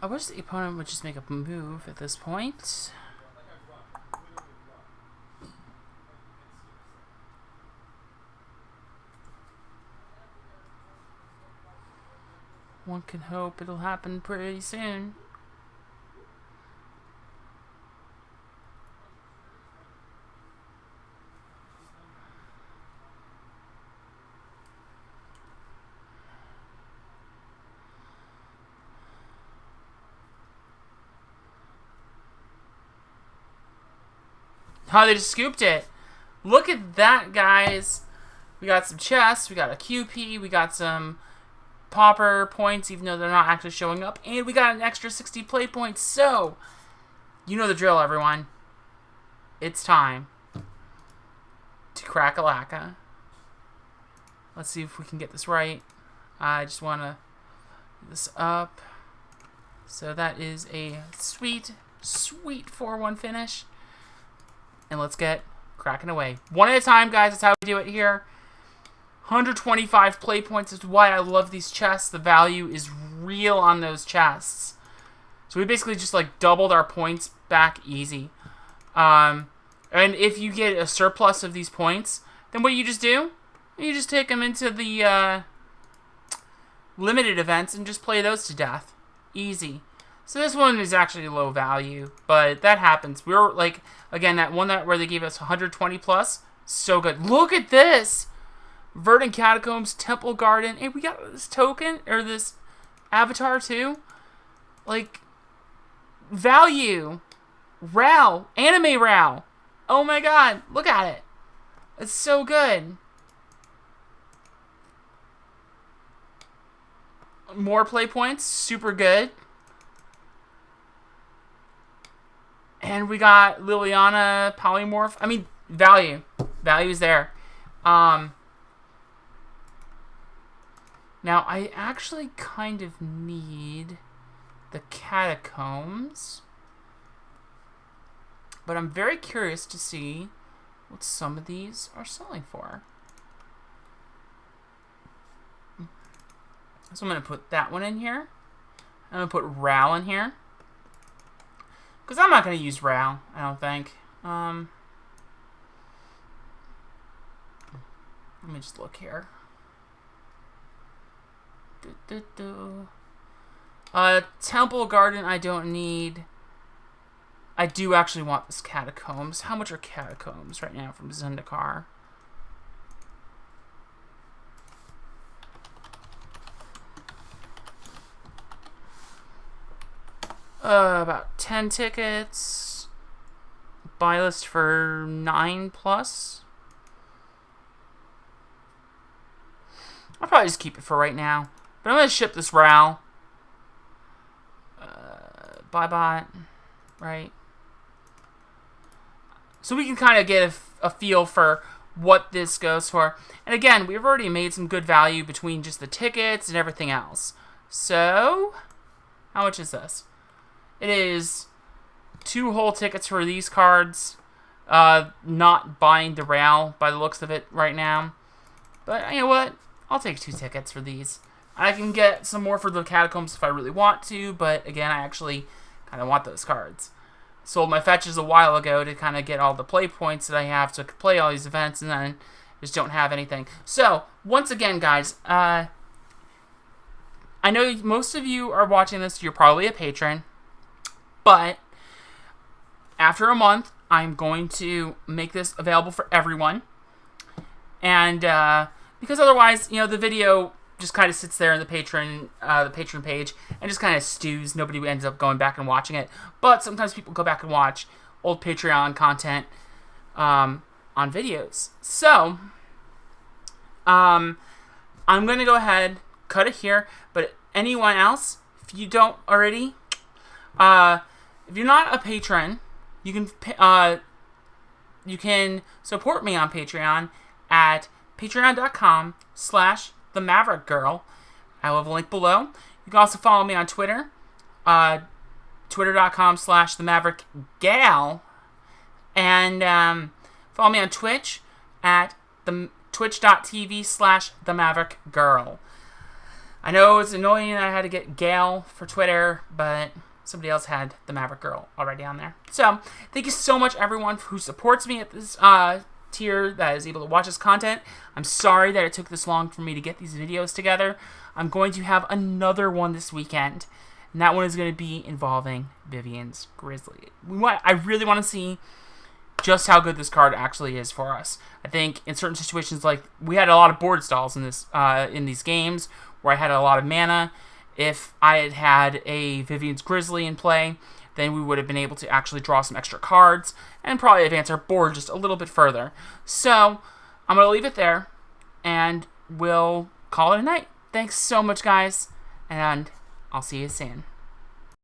I wish the opponent would just make a move at this point. One can hope it'll happen pretty soon. Oh, they just scooped it. Look at that, guys. We got some chests, we got a QP, we got some Pauper points, even though they're not actually showing up, and we got an extra 60 play points. So, you know the drill, everyone. It's time to crack-a-lacka. Let's see if we can get this right. I just want to get this up. So that is a sweet, sweet 4-1 finish. And let's get cracking away. One at a time, guys. That's how we do it here. 125 play points is why I love these chests. The value is real on those chests. So we basically just like doubled our points back easy. And if you get a surplus of these points, then what you just do, you just take them into the limited events and just play those to death. Easy. So this one is actually low value, but that happens. We were like, again, that one where they gave us 120 plus, so good. Look at this! Verdant Catacombs, Temple Garden. Hey, we got this token, or this avatar too. Like, value. Ral. Anime Ral. Oh my god, look at it. It's so good. More play points, super good. And we got Liliana Polymorph. I mean, value. Value is there. Now, I actually kind of need the Catacombs. But I'm very curious to see what some of these are selling for. So I'm going to put that one in here. I'm going to put Ral in here. Because I'm not going to use Ral, I don't think. Let me just look here. Temple Garden I don't need. I do actually want this Catacombs. How much are Catacombs right now from Zendikar? About 10 tickets. Buy list for 9+. I'll probably just keep it for right now. But I'm going to ship this Ral. Buy bot. Right. So we can kind of get a feel for what this goes for. And again, we've already made some good value between just the tickets and everything else. So, how much is this? It is 2 whole tickets for these cards. Not buying the Ral by the looks of it right now. But you know what? I'll take 2 tickets for these. I can get some more for the Catacombs if I really want to, but again, I actually kind of want those cards. Sold my fetches a while ago to kind of get all the play points that I have to play all these events, and then just don't have anything. So, once again, guys, I know most of you are watching this, you're probably a patron, but after a month, I'm going to make this available for everyone. And because otherwise, you know, the video just kind of sits there in the Patron page and just kind of stews. Nobody ends up going back and watching it. But sometimes people go back and watch old Patreon content on videos. So, I'm going to go ahead, cut it here. But anyone else, if you don't already, if you're not a patron, you can support me on Patreon at patreon.com/TheMaverickGirl. I will have a link below. You can also follow me on Twitter, twitter.com/TheMaverickGal, and follow me on Twitch at twitch.tv/TheMaverickGirl. I know it's annoying that I had to get Gal for Twitter, but somebody else had the Maverick Girl already on there. So, thank you so much, everyone, who supports me at this tier that is able to watch this content. I'm sorry that it took this long for me to get these videos together. I'm going to have another one this weekend, and that one is going to be involving Vivien's Grizzly. I really want to see just how good this card actually is for us. I think in certain situations, like we had a lot of board stalls in these games where I had a lot of mana. If I had had a Vivien's Grizzly in play, then we would have been able to actually draw some extra cards and probably advance our board just a little bit further. So, I'm going to leave it there, and we'll call it a night. Thanks so much, guys, and I'll see you soon.